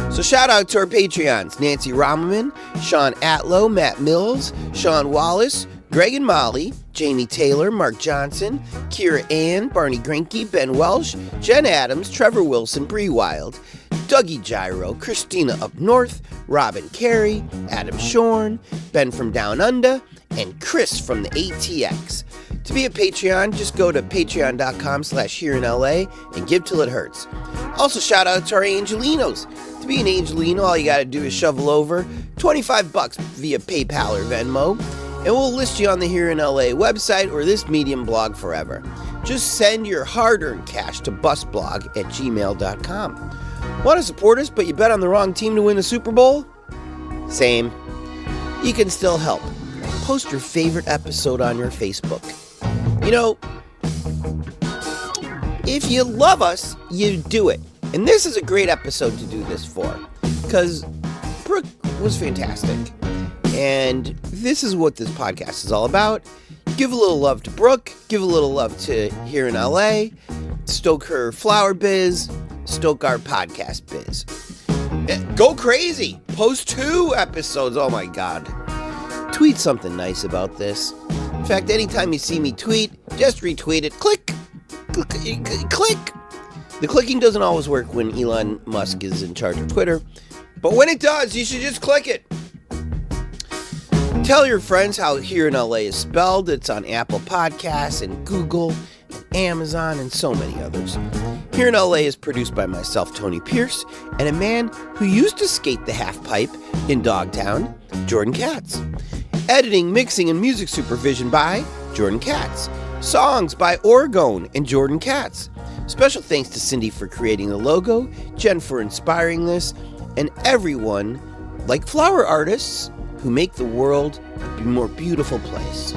So shout out to our Patreons, Nancy Rommelman, Sean Atlow, Matt Mills, Sean Wallace, Greg and Molly, Jamie Taylor, Mark Johnson, Kira Ann, Barney Grinke, Ben Welsh, Jen Adams, Trevor Wilson, Bree Wild, Dougie Gyro, Christina Up North, Robin Carey, Adam Shorn, Ben from Down Under, and Chris from the ATX. To be a Patreon, just go to patreon.com/hereinla and give till it hurts. Also, shout out to our Angelinos. To be an Angelino, all you gotta do is shovel over $25 via PayPal or Venmo, and we'll list you on the Here in LA website or this Medium blog forever. Just send your hard-earned cash to busblog@gmail.com. Want to support us, but you bet on the wrong team to win the Super Bowl? Same. You can still help. Post your favorite episode on your Facebook. If you love us, you do it. And this is a great episode to do this for, because Brooke was fantastic. And this is what this podcast is all about. Give a little love to Brooke, give a little love to Here in LA, stoke her flower biz, stoke our podcast biz. Go crazy. Post 2 episodes. Oh my God. Tweet something nice about this. In fact, anytime you see me tweet, just retweet it. Click. Click. The clicking doesn't always work when Elon Musk is in charge of Twitter, but when it does, you should just click it. Tell your friends how Here in LA is spelled. It's on Apple Podcasts and Google and Amazon and so many others. Here in LA is produced by myself, Tony Pierce, and a man who used to skate the half pipe in Dogtown, Jordan Katz. Editing, mixing, and music supervision by Jordan Katz. Songs by Orgone and Jordan Katz. Special thanks to Cindy for creating the logo, Jen for inspiring this, and everyone, like flower artists, who make the world a more beautiful place.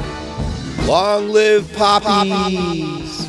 Long live poppies!